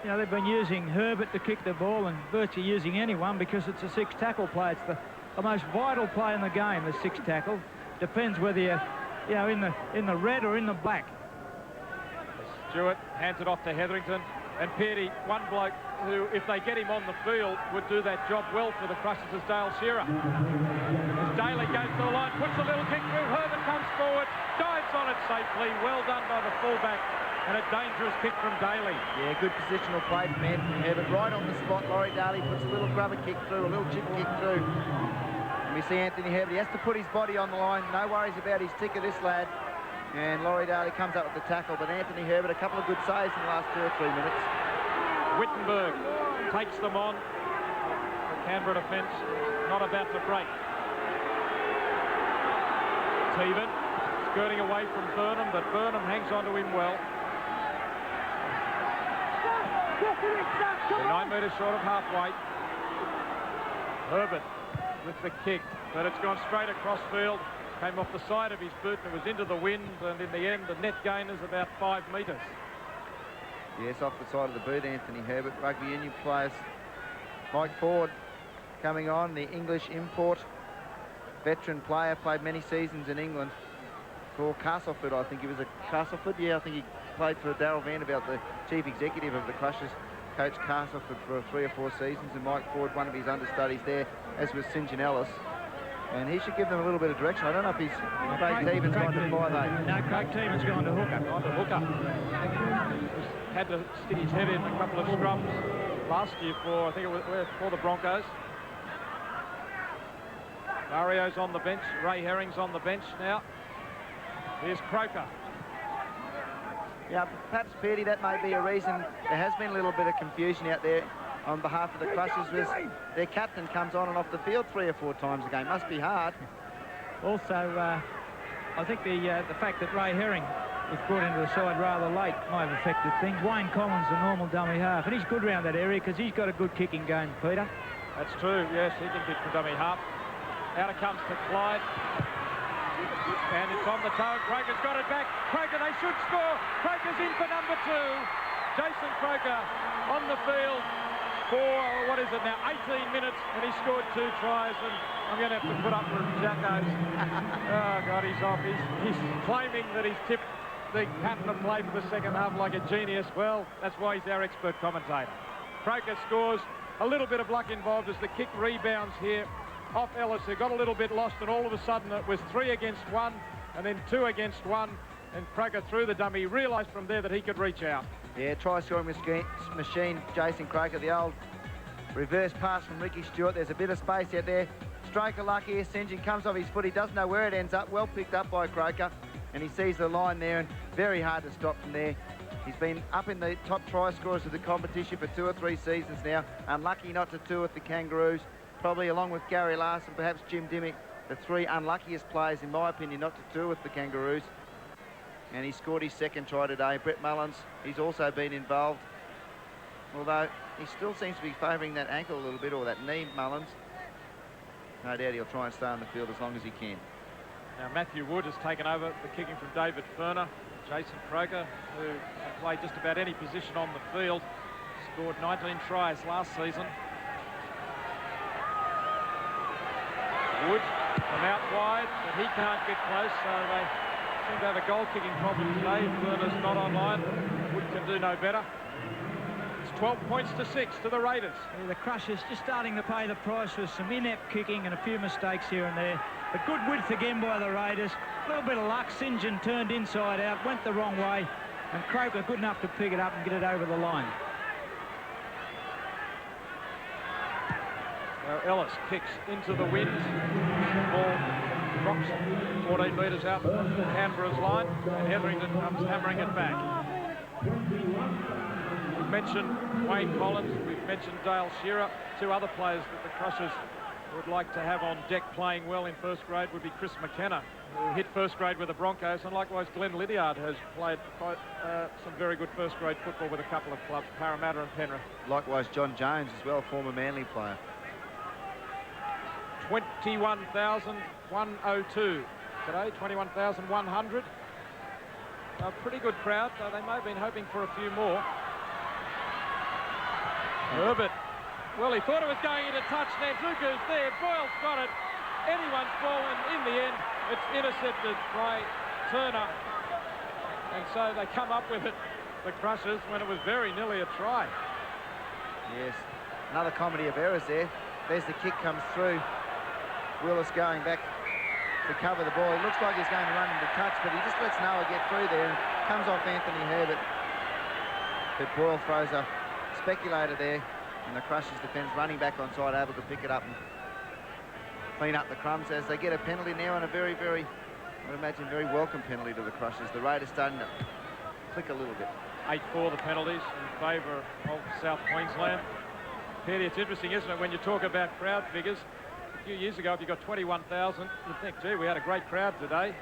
You know, they've been using Herbert to kick the ball and virtually using anyone because it's a 6 tackle play. It's the most vital play in the game, the 6 tackle. Depends whether you're, you know, in the red or in the black.
Stewart hands it off to Hetherington, and Peardy, one bloke who, if they get him on the field, would do that job well for the Crushers, is Dale Shearer. As Daly goes to the line, puts a little kick through, Herbert comes forward, dives on it safely, well done by the fullback, and a dangerous kick from Daly.
Yeah, good positional play from Anthony Herbert, right on the spot. Laurie Daly puts a little grubber kick through, a little chip kick through. And we see Anthony Herbert, he has to put his body on the line, no worries about his ticker, this lad. And Laurie Daly comes up with the tackle, but Anthony Herbert, a couple of good saves in the last 2 or 3 minutes.
Wittenberg takes them on. The Canberra defence not about to break. Teven skirting away from Burnham, but Burnham hangs on to him well. They're 9 metres short of halfway. Herbert with the kick, but it's gone straight across field. Came off the side of his boot and it was into the wind, and in the end the net gain is about 5 metres.
Yes, off the side of the boot, Anthony Herbert. Rugby union players. Mike Ford coming on, the English import. Veteran player, played many seasons in England for Castleford. I think he was a Castleford. Yeah, I think he played for Darryl Vanderbilt, the chief executive of the Crushers, coached Castleford for 3 or 4 seasons, and Mike Ford, one of his understudies there, as was St John Ellis. And he should give them a little bit of direction. I don't know if he's Craig Teven's gone to 5'8".
No, Craig Teven's gone to hooker.
On to hooker. Had to stick his head in a couple of scrums last year for, I think it was for the Broncos. Mario's on the bench. Ray Herring's on the bench now. Here's Croker.
Yeah, perhaps, Peardy, that may be a reason there has been a little bit of confusion out there on behalf of the Crushers, was their captain comes on and off the field 3 or 4 times a game. Must be hard.
Also, I think the fact that Ray Herring was brought into the side rather late might have affected things. Wayne Collins, the normal dummy half, and he's good around that area because he's got a good kicking game, Peter.
That's true, yes, he can kick from dummy half. Out it comes to Clyde. And it's on the toe. Croker's got it back. Croker, they should score. Croker's in for number 2. Jason Croker on the field for, what is it now, 18 minutes, and he scored 2 tries, and I'm going to have to put up with Jacko's. Oh, God, he's off. He's claiming that he's tipped the pattern of play for the second half like a genius. Well, that's why he's our expert commentator. Croker scores. A little bit of luck involved as the kick rebounds here off Ellis, who got a little bit lost, and all of a sudden it was 3 against 1, and then 2 against 1, and Croker threw the dummy. He realised from there that he could reach out.
Yeah, try-scoring machine, Jason Croker. The old reverse pass from Ricky Stewart. There's a bit of space out there. Stroke of luck here. St John comes off his foot. He doesn't know where it ends up. Well picked up by Croker, and he sees the line there, and very hard to stop from there. He's been up in the top try scorers of the competition for 2 or 3 seasons now. Unlucky not to tour with the Kangaroos. Probably along with Gary Larson, perhaps Jim Dimmick, the 3 unluckiest players, in my opinion, not to tour with the Kangaroos. And he scored his 2nd try today. Brett Mullins, he's also been involved. Although he still seems to be favouring that ankle a little bit, or that knee, Mullins. No doubt he'll try and stay on the field as long as he can.
Now Matthew Wood has taken over the kicking from David Furner. Jason Croker, who can play just about any position on the field, Scored 19 tries last season. Wood from out wide, but he can't get close, so they seem to have a goal-kicking problem today. Werner's not online. Wood can do no better. It's 12 points to 6 to the Raiders.
Yeah, the Crushers just starting to pay the price with some inept kicking and a few mistakes here and there. But good width again by the Raiders. A little bit of luck. St John turned inside out, went the wrong way, and Croker good enough to pick it up and get it over the line.
Ellis kicks into the wind. Ball drops 14 metres out Canberra's line, and Hetherington comes hammering it back. We've mentioned Wayne Collins, we've mentioned Dale Shearer. Two other players that the Crushers would like to have on deck playing well in first grade would be Chris McKenna, who hit first grade with the Broncos, and likewise Glenn Lydiard has played quite some very good first grade football with a couple of clubs, Parramatta and Penrith.
Likewise John Jones as well, former Manly player.
21,102 today, 21,100. A pretty good crowd, though they may have been hoping for a few more. Herbert, well, he thought it was going into touch. Nanzuku's there, Boyle's got it. Anyone's ball, and in the end, it's intercepted by Turner. And so they come up with it, the Crushers, when it was very nearly a try.
Yes, another comedy of errors there. There's the kick comes through. Willis going back to cover the ball. It looks like he's going to run into touch, but he just lets Noah get through there and comes off Anthony Herbert. But Boyle throws a speculator there, and the Crushers defence running back onside, able to pick it up and clean up the crumbs as they get a penalty now, and a very, I would imagine, very welcome penalty to the Crushers. The Raiders starting to click a little bit.
8-4 the penalties in favour of South Queensland. Petey, it's interesting, isn't it, when you talk about crowd figures. A few years ago, if you got 21,000, you'd think, gee, we had a great crowd today.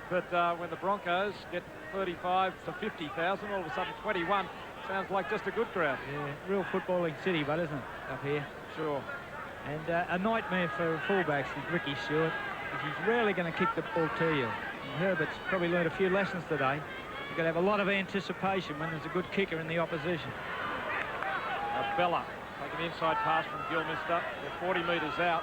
But when the Broncos get 35 to 50,000, all of a sudden 21 sounds like just a good crowd.
Yeah, real footballing city, but isn't it, up here?
Sure.
And a nightmare for fullbacks is Ricky Stewart, because he's rarely going to kick the ball to you. And Herbert's probably learned a few lessons today. You've got to have a lot of anticipation when there's a good kicker in the opposition.
Bella taking the inside pass from Gilmister. They're 40 metres out.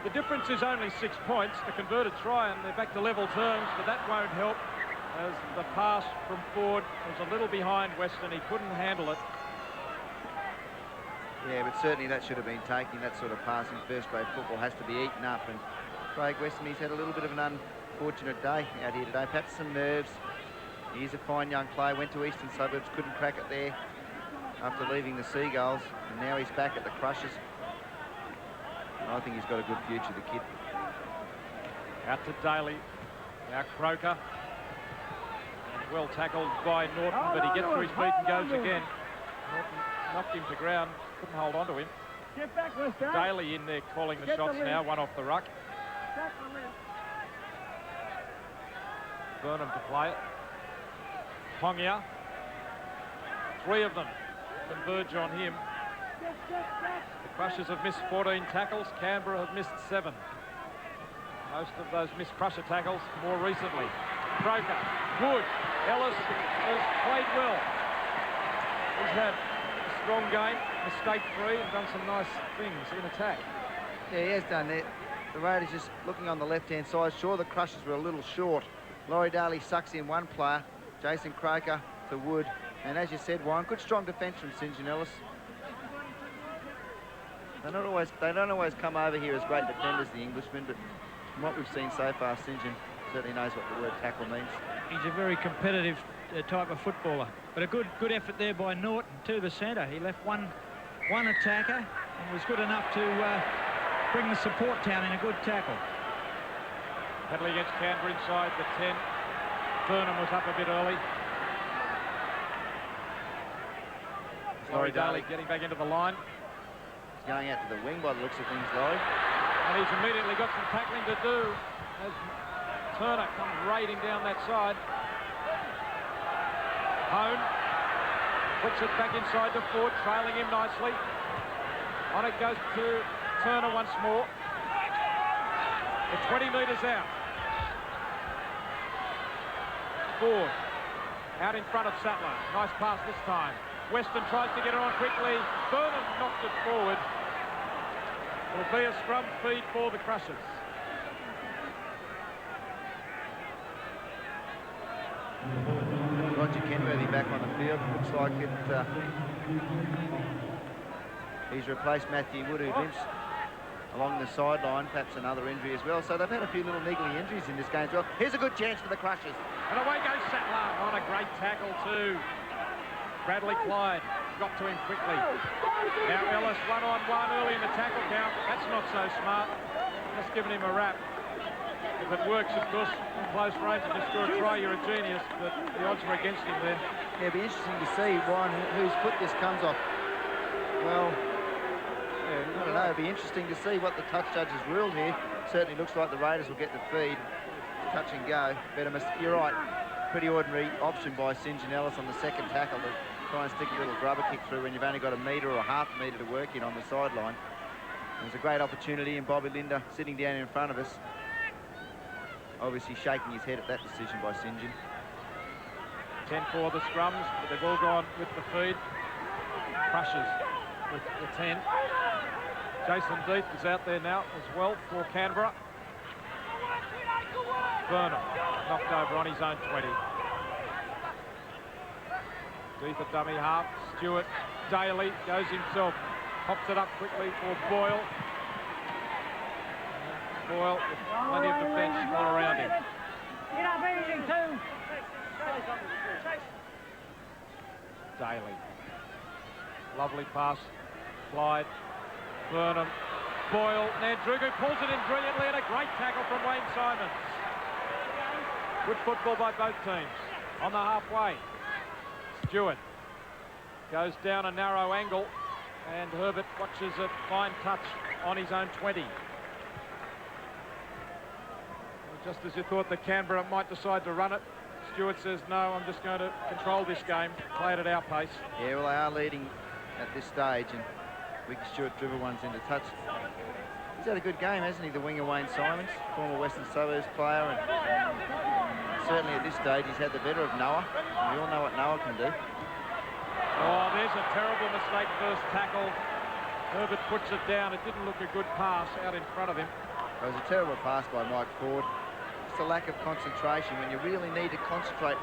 The difference is only 6 points. The converted try, and they're back to level terms, but that won't help as the pass from Ford was a little behind Weston. He couldn't handle it.
Yeah, but certainly that should have been taking. That sort of pass in first grade football has to be eaten up, and Craig Weston, he's had a little bit of an unfortunate day out here today. Perhaps some nerves. He's a fine young player, went to Eastern Suburbs, couldn't crack it there after leaving the Seagulls, and now he's back at the Crushers. I think he's got a good future, the kid.
Out to Daly. Now Croker. Well tackled by Norton, but he gets to his feet and goes again. Norton knocked him to ground, couldn't hold on to him.
Get back, Lester.
Daly in there calling the shots now, one off the ruck. Burnham to play it. Pongia. 3 of them converge on him. The Crushers have missed 14 tackles. Canberra have missed 7. Most of those missed Crusher tackles more recently. Croker, Wood, Ellis has played well. He's had a strong game, mistake-free, and done some nice things in attack.
Yeah, he has done that. The Raiders just looking on the left-hand side. Sure, the Crushers were a little short. Laurie Daly sucks in one player. Jason Croker to Wood. And as you said, Warren, good strong defence from St John Ellis. They don't always come over here as great defenders, the Englishmen, but from what we've seen so far, St John certainly knows what the word tackle means.
He's a very competitive type of footballer. But a good effort there by Norton to the centre. He left one attacker and was good enough to bring the support down in a good tackle.
Penalty against Canberra inside the 10. Burnham was up a bit early. Laurie Daly getting back into the line.
He's going out to the wing by the looks of things, Laurie.
And he's immediately got some tackling to do as Turner comes raiding down that side. Hone puts it back inside to Ford, trailing him nicely. On it goes to Turner once more. They're 20 metres out. Ford out in front of Sattler. Nice pass this time. Weston tries to get it on quickly. Burnham knocked it forward. It'll be a scrum feed for the Crushers.
Roger Kenworthy back on the field. Looks like it. He's replaced Matthew Wood, who limps along the sideline. Perhaps another injury as well. So they've had a few little niggly injuries in this game as well. Here's a good chance for the Crushers.
And away goes Sattler on a great tackle too. Bradley Clyde got to him quickly. Now Ellis one-on-one early in the tackle count. That's not so smart. Just giving him a rap. If it works, of course, in close range and just score a try, you're a genius. But the odds were against him there.
Yeah, it'll be interesting to see whose foot this comes off. Well, I don't know. It'll be interesting to see what the touch judges ruled here. Certainly looks like the Raiders will get the feed. Touch and go. You're right. Pretty ordinary option by St John Ellis on the second tackle to try and stick a little grubber kick through when you've only got a metre or a half a metre to work in on the sideline. It was a great opportunity, and Bobby Linder sitting down in front of us, obviously shaking his head at that decision by St John.
10 for the scrums, but they've all gone with the feed. Crushers with the 10. Jason Deeth is out there now as well for Canberra. Burnham knocked over on his own 20. Deeth a dummy half. Stewart, Daly goes himself. Pops it up quickly for Boyle. Boyle with plenty of defence all around him. Daly. Lovely pass. Clyde. Burnham. Boyle. Nandrugu pulls it in brilliantly, and a great tackle from Wayne Simons. Good football by both teams. On the halfway. Stewart goes down a narrow angle, and Herbert watches it. Fine touch on his own 20. Just as you thought that Canberra might decide to run it, Stewart says, no, I'm just going to control this game, play it at our pace.
Yeah, well, they are leading at this stage, and Ricky Stewart dribble ones into touch. He's had a good game, hasn't he, the winger Wayne Simons, former Western Suburbs player, and certainly at this stage he's had the better of Noah. We all know what Noah can do.
Oh, there's a terrible mistake, first tackle. Herbert puts it down. It didn't look a good pass out in front of him.
It was a terrible pass by Mike Ford. It's a lack of concentration. When you really need to concentrate,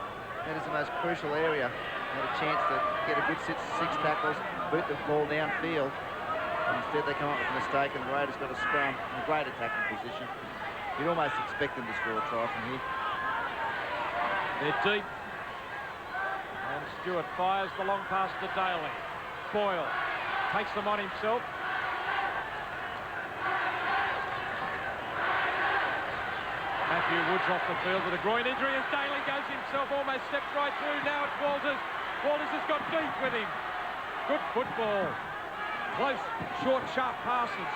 that is the most crucial area. Had a chance to get a good six tackles, boot the ball downfield. Instead, they come up with a mistake, and the Raiders got a scrum in a great attacking position. You'd almost expect them to score a try from here.
They're deep. And Stewart fires the long pass to Daly. Boyle takes them on himself. Matthew Woods off the field with a groin injury, as Daly goes himself, almost steps right through. Now it's Walters. Walters has got deep with him. Good football. Close, short, sharp passes.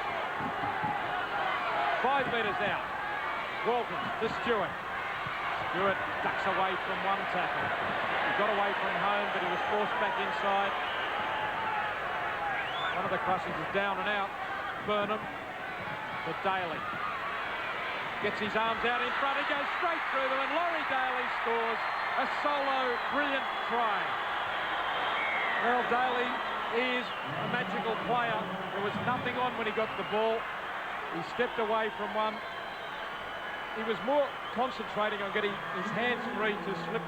5 metres out. Walters to Stewart. Stewart ducks away from one tackle. He got away from home, but he was forced back inside. One of the Crushers is down and out. Burnham to Daly. Gets his arms out in front. He goes straight through them, and Laurie Daly scores a solo, brilliant try. Well, Daly is a magical player. There was nothing on when he got the ball. He stepped away from one. He was more concentrating on getting his hands free to slip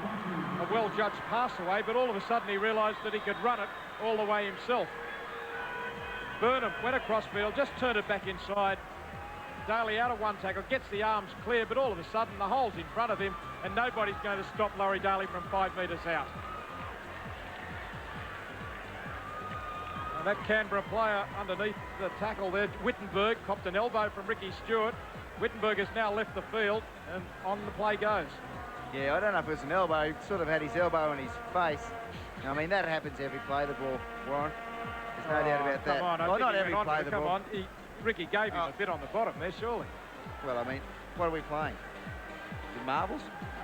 a well-judged pass away, but all of a sudden he realised that he could run it all the way himself. Burnham went across field, just turned it back inside. Daly out of one tackle, gets the arms clear, but all of a sudden the hole's in front of him, and nobody's going to stop Laurie Daly from 5 metres out. And that Canberra player underneath the tackle there, Wittenberg, copped an elbow from Ricky Stewart. Wittenberg has now left the field, and on the play goes.
Yeah, I don't know if it was an elbow. He sort of had his elbow in his face. I mean, that happens every play the ball, Warren. There's no doubt about that.
Come on,
well, not every play the ball.
Come on, Ricky gave him a bit on the bottom there, surely.
Well, I mean, what are we playing? Is it marbles?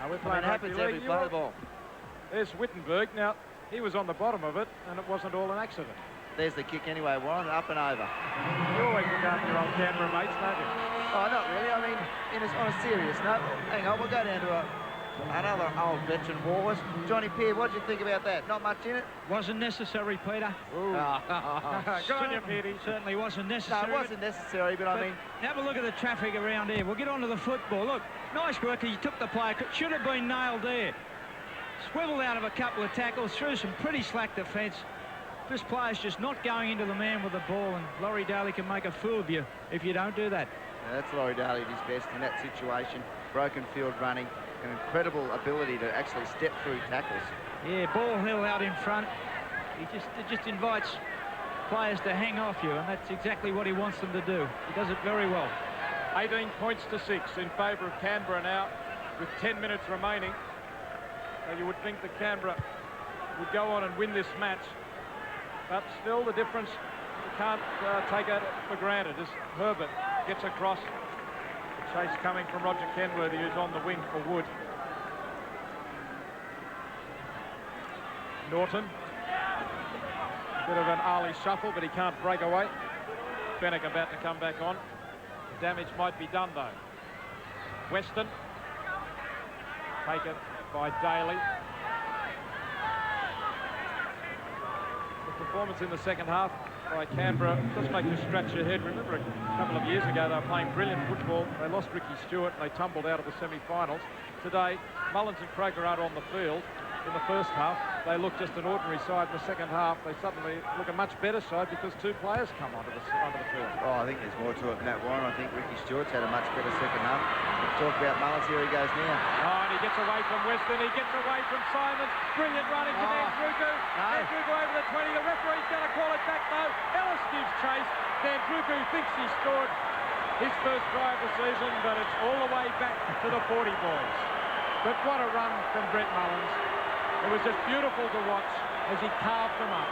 We're playing
it happens every play the ball.
There's Wittenberg. Now, he was on the bottom of it, and it wasn't all an accident.
There's the kick anyway, Warren, up and over.
You always look after your old Canberra mates, don't you?
Oh, not really. I mean, on a serious note, hang on, we'll go down to Another old veteran, Wallace. Johnny Peer, what do you think about that? Not much in it?
Wasn't necessary, Peter.
Good on you, Petey.
Certainly wasn't necessary.
No, it wasn't necessary, but I mean...
Have a look at the traffic around here. We'll get on to the football. Look, nice work. He took the play. Should have been nailed there. Swiveled out of a couple of tackles, through some pretty slack defence. This player's just not going into the man with the ball, and Laurie Daly can make a fool of you if you don't do that.
Yeah, that's Laurie Daly at his best in that situation. Broken field running, an incredible ability to actually step through tackles.
Yeah, ball held out in front. It just invites players to hang off you, and that's exactly what he wants them to do. He does it very well.
18 points to 6 in favour of Canberra now, with 10 minutes remaining. So you would think that Canberra would go on and win this match. But still, the difference, you can't take it for granted as Herbert gets across. The chase coming from Roger Kenworthy, who's on the wing for Wood. Norton. Bit of an early shuffle, but he can't break away. Fennick about to come back on. The damage might be done, though. Weston. Taken by Daly. The performance in the second half by Canberra does make you scratch your head. Remember a couple of years ago they were playing brilliant football. They lost Ricky Stewart and they tumbled out of the semi-finals. Today, Mullins and Croker aren't on the field. In the first half, they look just an ordinary side. In the second half, they suddenly look a much better side because 2 players come onto the field.
Oh, I think there's more to it than that, Warren. I think Ricky Stewart's had a much better second half. We'll talk about Mullins. Here he goes now.
Oh, and he gets away from Weston. He gets away from Simons. Brilliant running to Nandruku. Nandruku over the 20. The referee's going to call it back, though. Ellis gives chase. Nandruku thinks he scored his first try of the season, but it's all the way back to the 40 boys. But what a run from Brett Mullins. It was just beautiful to watch as he carved them up.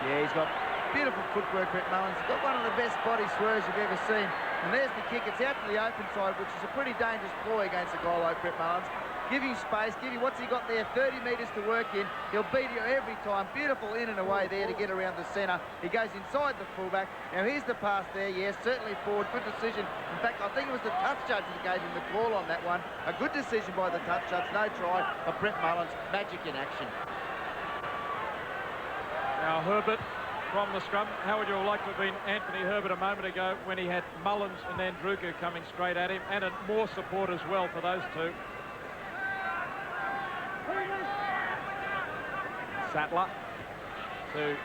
Yeah, he's got beautiful footwork, Brett Mullins. He's got one of the best body swerves you've ever seen. And there's the kick. It's out to the open side, which is a pretty dangerous ploy against a guy like Brett Mullins. Give him space, give him, what's he got there? 30 metres to work in. He'll beat you every time. Beautiful in and away there to get around the centre. He goes inside the fullback. Now here's the pass there. Yes, certainly forward. Good decision. In fact, I think it was the touch judge that gave him the call on that one. A good decision by the touch judge. No try of Brett Mullins. Magic in action.
Now Herbert from the scrum. How would you have liked to have been Anthony Herbert a moment ago when he had Mullins and Nandruku coming straight at him, and more support as well for those two. Sattler to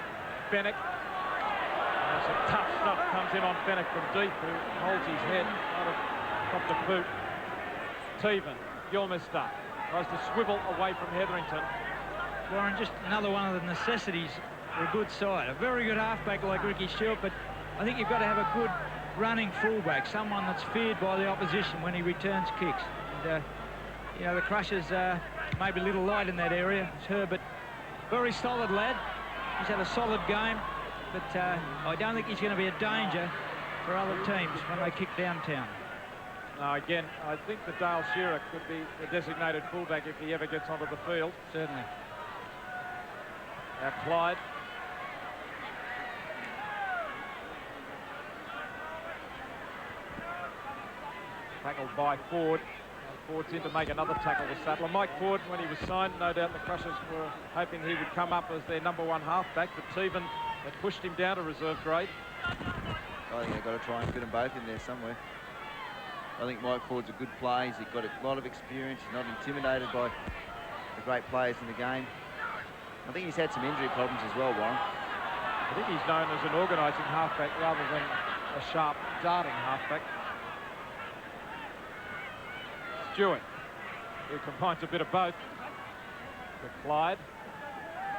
Fennick. And some tough stuff comes in on Fennick from deep, who holds his head out of the boot. Teven, Gilmister tries to swivel away from Hetherington.
Warren, just another one of the necessities for a good side. A very good halfback like Ricky Stewart, but I think you've got to have a good running fullback, someone that's feared by the opposition when he returns kicks. And, you know, the Crushers maybe a little light in that area. It's Herbert. Very solid lad. He's had a solid game, but I don't think he's going to be a danger for other teams when they kick downtown.
Again, I think that Dale Shearer could be the designated fullback if he ever gets onto the field.
Certainly.
Now Clyde. Tackled by Ford. Ford's in to make another tackle with Sattler. Mike Ford, when he was signed, no doubt the Crushers were hoping he would come up as their #1 halfback, but Teven had pushed him down to reserve grade.
I think they've got to try and fit them both in there somewhere. I think Mike Ford's a good player. He's got a lot of experience. He's not intimidated by the great players in the game. I think he's had some injury problems as well, Warren.
I think he's known as an organising halfback rather than a sharp darting halfback. Stewart, who combines a bit of both. But Clyde.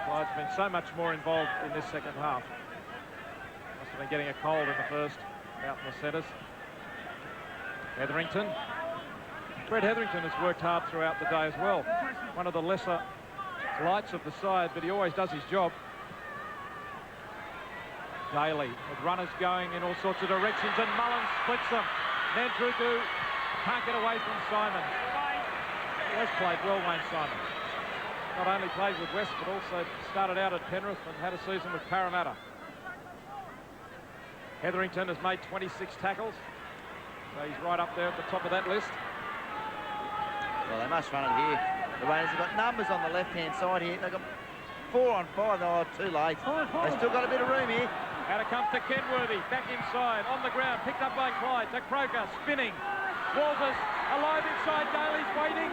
Clyde's been so much more involved in this second half. Must have been getting a cold in the first out in the centres. Hetherington. Fred Hetherington has worked hard throughout the day as well. One of the lesser lights of the side, but he always does his job. Daly with runners going in all sorts of directions, and Mullins splits them. Nandruku can't get away from Simons. He has played well, Wayne Simons. Not only played with West, but also started out at Penrith and had a season with Parramatta. Hetherington has made 26 tackles, so he's right up there at the top of that list.
Well, they must run it here. The Raiders have got numbers on the left-hand side here. They've got 4 on 5. Oh, too late. They've still got a bit of room here.
Out it comes to Kenworthy, back inside, on the ground, picked up by Clyde, to Croker, spinning. Walters alive inside, Daly's waiting.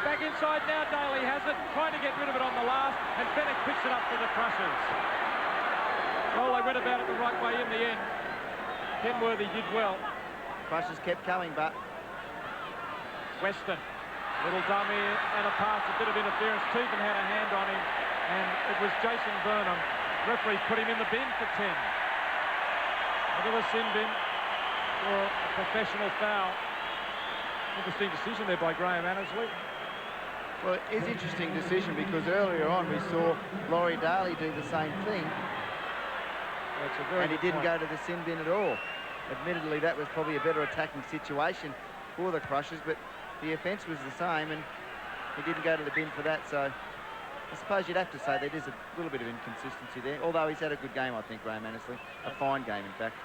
Back inside now, Daly has it, trying to get rid of it on the last, and Fennick picks it up for the Crushers. Well, they went about it the right way in the end. Kenworthy did well.
Crushers kept coming, but...
Weston, little dummy and a pass, a bit of interference. Teevan had a hand on him, and it was Jason Burnham. Referees put him in the bin for 10. Into the sin bin for a professional foul. Interesting decision there by Graham Annesley.
Well, it is an interesting decision because earlier on we saw Laurie Daly do the same thing. And he didn't go to the sin bin at all. Admittedly, that was probably a better attacking situation for the Crushers, but the offence was the same and he didn't go to the bin for that. So I suppose you'd have to say there is a little bit of inconsistency there, although he's had a good game, I think, Graham Annesley. A fine game, in fact.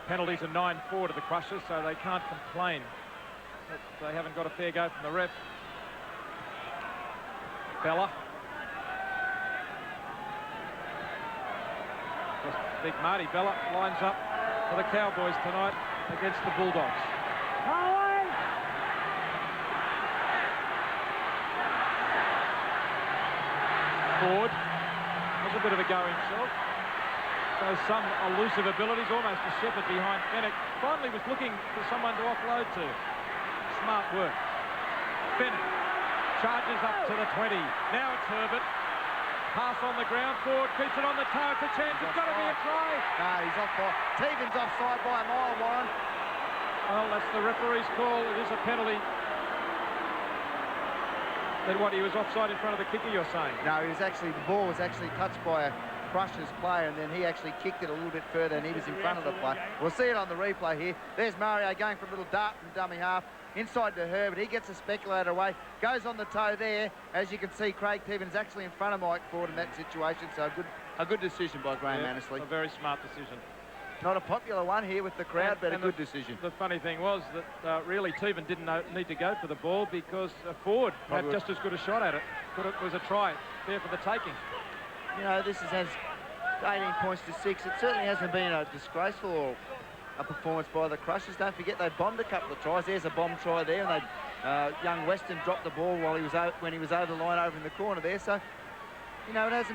Penalties are 9-4 to the Crushers, so they can't complain that they haven't got a fair go from the ref. Bella. Big Marty Bella lines up for the Cowboys tonight against the Bulldogs. Ford has a bit of a go himself. Shows some elusive abilities, almost a shepherd behind Fennick. Finally was looking for someone to offload to. Smart work. Fennick charges up to the 20. Now it's Herbert. Pass on the ground. Ford keeps it on the toe. It's a chance. It's got to be a try.
No, he's offside. Teevan's offside by a mile, Warren.
Well, that's the referee's call. It is a penalty. Then what, he was offside in front of the kicker, you're saying?
No, he was actually, the ball was actually touched by a Crushers player, and then he actually kicked it a little bit further, and he was in front of the play. We'll see it on the replay here. There's Mario going for a little dart from dummy half. Inside to Herbert. He gets a speculator away. Goes on the toe there. As you can see, Craig Teevan's actually in front of Mike Ford in that situation, so a good decision by Graham Annesley.
A very smart decision.
Not a popular one here with the crowd, but a good decision.
The funny thing was that really Teevan didn't need to go for the ball because Ford had just as good a shot at it. It was a try there for the taking.
You know, this has 18 points to 6. It certainly hasn't been a disgraceful or a performance by the Crushers. Don't forget they bombed a couple of tries. There's a bomb try there, and young Weston dropped the ball while when he was over the line over in the corner there. So, you know, it's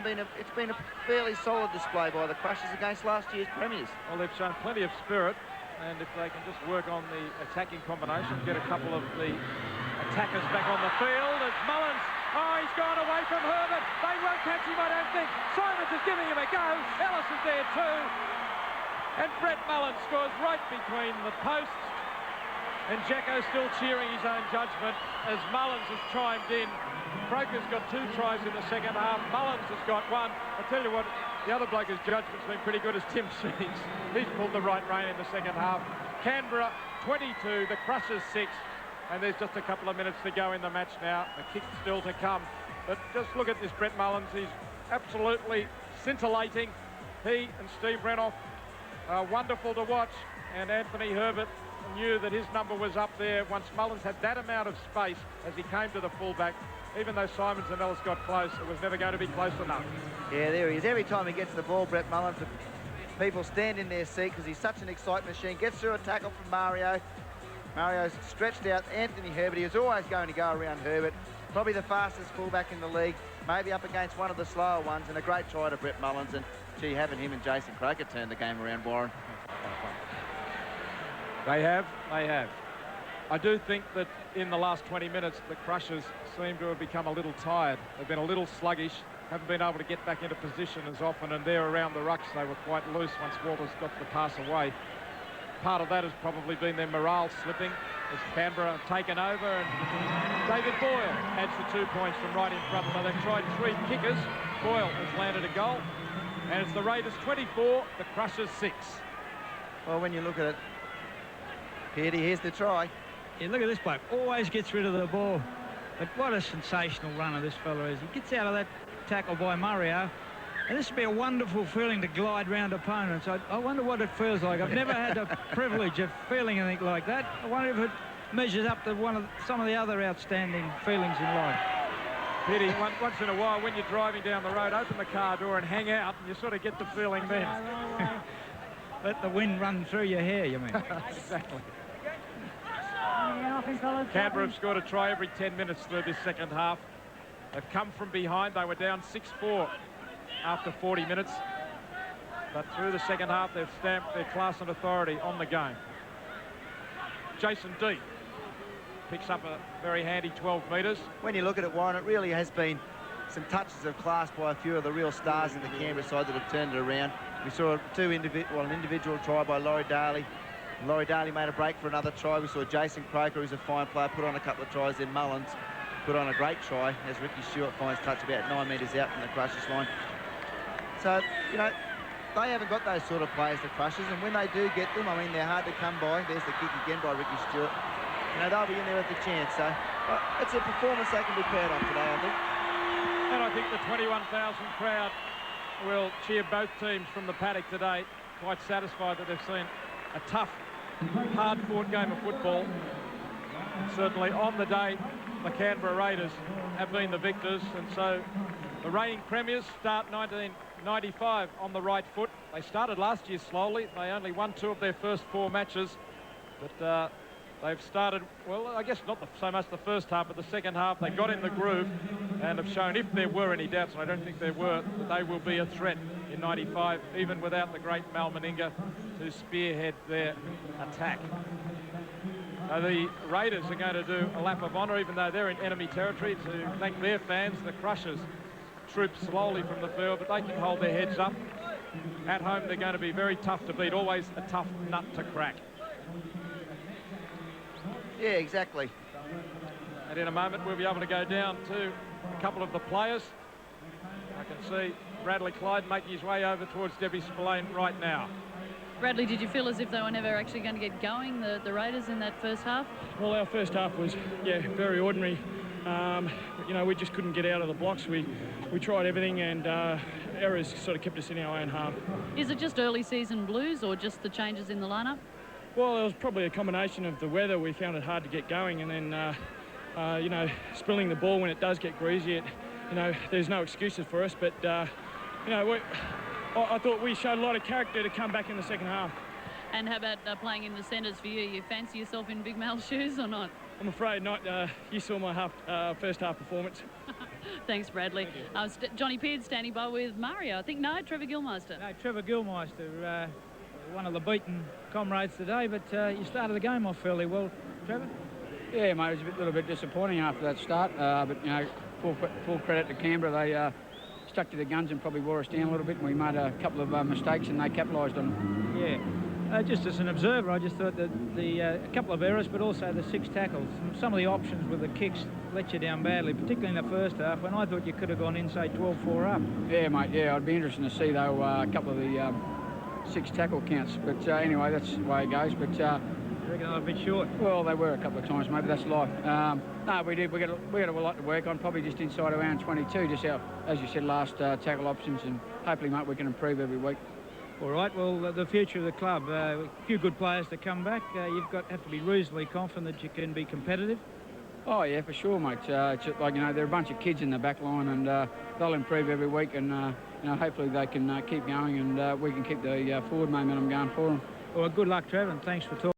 been a fairly solid display by the Crushers against last year's premiers.
Well, they've shown plenty of spirit, and if they can just work on the attacking combination, get a couple of the attackers back on the field. As Mullins, he's gone away from Herbert. They won't catch him, I don't think. Simons is giving him a go. Ellis is there too. And Brett Mullins scores right between the posts. And Jacko still cheering his own judgment as Mullins has chimed in. Croker's got 2 tries in the second half. Mullins has got 1. I'll tell you what, the other bloke whose judgment's been pretty good is Tim Sheens. He's pulled the right rein in the second half. Canberra 22, the Crushers 6. And there's just a couple of minutes to go in the match now. The kick's still to come. But just look at this Brett Mullins. He's absolutely scintillating. He and Steve Renoff are wonderful to watch. And Anthony Herbert knew that his number was up there once Mullins had that amount of space as he came to the fullback. Even though Simons and Ellis got close, it was never going to be close enough.
Yeah, there he is. Every time he gets the ball, Brett Mullins, people stand in their seat because he's such an excitement machine. Gets through a tackle from Mario. Mario's stretched out Anthony Herbert. He was always going to go around Herbert. Probably the fastest fullback in the league. Maybe up against one of the slower ones. And a great try to Brett Mullins. And, gee, having him and Jason Croker turn the game around, Warren.
They have. I do think that in the last 20 minutes, the Crushers seem to have become a little tired. They've been a little sluggish, haven't been able to get back into position as often, and there around the rucks they were quite loose once Walters got the pass away. Part of that has probably been their morale slipping as Canberra have taken over, and David Boyle adds the 2 points from right in front. So they've tried 3 kickers. Boyle has landed a goal, and it's the Raiders 24, the Crushers 6.
Well, when you look at it, Peardy, here's the try.
Yeah, look at this bloke. Always gets rid of the ball. But what a sensational runner this fella is. He gets out of that tackle by Mario. And this would be a wonderful feeling to glide round opponents. I wonder what it feels like. I've never had the privilege of feeling anything like that. I wonder if it measures up to some of the other outstanding feelings in life.
Pity, once in a while, when you're driving down the road, open the car door and hang out, and you sort of get the feeling then.
Let the wind run through your hair, you mean?
Exactly. Canberra have scored a try every 10 minutes through this second half. They've come from behind. They were down 6-4 after 40 minutes. But through the second half, they've stamped their class and authority on the game. Jason D picks up a very handy 12 metres.
When you look at it, Warren, it really has been some touches of class by a few of the real stars in the Canberra side that have turned it around. We saw an individual try by Laurie Daly. Laurie Daly made a break for another try. We saw Jason Croker, who's a fine player, put on a couple of tries. Then Mullins put on a great try as Ricky Stewart finds touch about 9 metres out from the Crushers line. So, you know, they haven't got those sort of players, the Crushers, and when they do get them, I mean, they're hard to come by. There's the kick again by Ricky Stewart. You know, they'll be in there with the chance. So it's a performance they can be proud of today, I think.
And I think the 21,000 crowd will cheer both teams from the paddock today, quite satisfied that they've seen a tough, hard-fought game of football. And certainly on the day, the Canberra Raiders have been the victors, and so the reigning premiers start 1995 on the right foot. They started last year slowly. They only won 2 of their first 4 matches, but they've started, well, I guess not so much the first half, but the second half they got in the groove and have shown, if there were any doubts, and I don't think there were, that they will be a threat in 95, even without the great Mal Meninga to spearhead their attack. The Raiders are going to do a lap of honour, even though they're in enemy territory, to thank their fans. The Crushers troop slowly from the field, but they can hold their heads up. At home, they're going to be very tough to beat, always a tough nut to crack.
Yeah, exactly.
And in a moment, we'll be able to go down to a couple of the players. I can see Bradley Clyde making his way over towards Debbie Spillane right now.
Bradley, did you feel as if they were never actually going to get going, the Raiders, in that first half?
Well, our first half was, yeah, very ordinary. You know, we just couldn't get out of the blocks. We tried everything, and errors sort of kept us in our own half.
Is it just early season blues or just the changes in the lineup?
Well, it was probably a combination of the weather. We found it hard to get going, and then, you know, spilling the ball when it does get greasy, you know, there's no excuses for us. But, you know, I thought we showed a lot of character to come back in the second half.
And how about playing in the centres for you? You fancy yourself in Big Mal's shoes or not?
I'm afraid not. You saw my first half performance.
Thanks, Bradley. Johnny Peard standing by with Mario. I think, no, Trevor Gilmeister.
No, Trevor Gilmeister, one of the beaten comrades today, but you started the game off fairly well, Trevor.
Yeah, mate, it was a little bit disappointing after that start, but, you know, full credit to Canberra. They stuck to their guns and probably wore us down a little bit, and we made a couple of mistakes and they capitalised on them.
Yeah. Just as an observer, I just thought that a couple of errors, but also the 6 tackles. Some of the options with the kicks let you down badly, particularly in the first half, when I thought you could have gone in, say, 12-4 up.
Yeah, mate, yeah, I'd be interested to see, though, a couple of the 6 tackle counts. But anyway, that's the way it goes. But
you reckon they were a bit short?
Well, they were a couple of times, maybe that's life. No, we did. We got a lot to work on, probably just inside around 22, just our, as you said, last tackle options, and hopefully, mate, we can improve every week.
All right, well, the future of the club, a few good players to come back. You've have to be reasonably confident that you can be competitive.
Oh, yeah, for sure, mate. It's like, you know, there are a bunch of kids in the back line, and they'll improve every week, and, you know, hopefully they can keep going, and we can keep the forward momentum going for them.
Well, good luck, Trevor, and thanks for talking.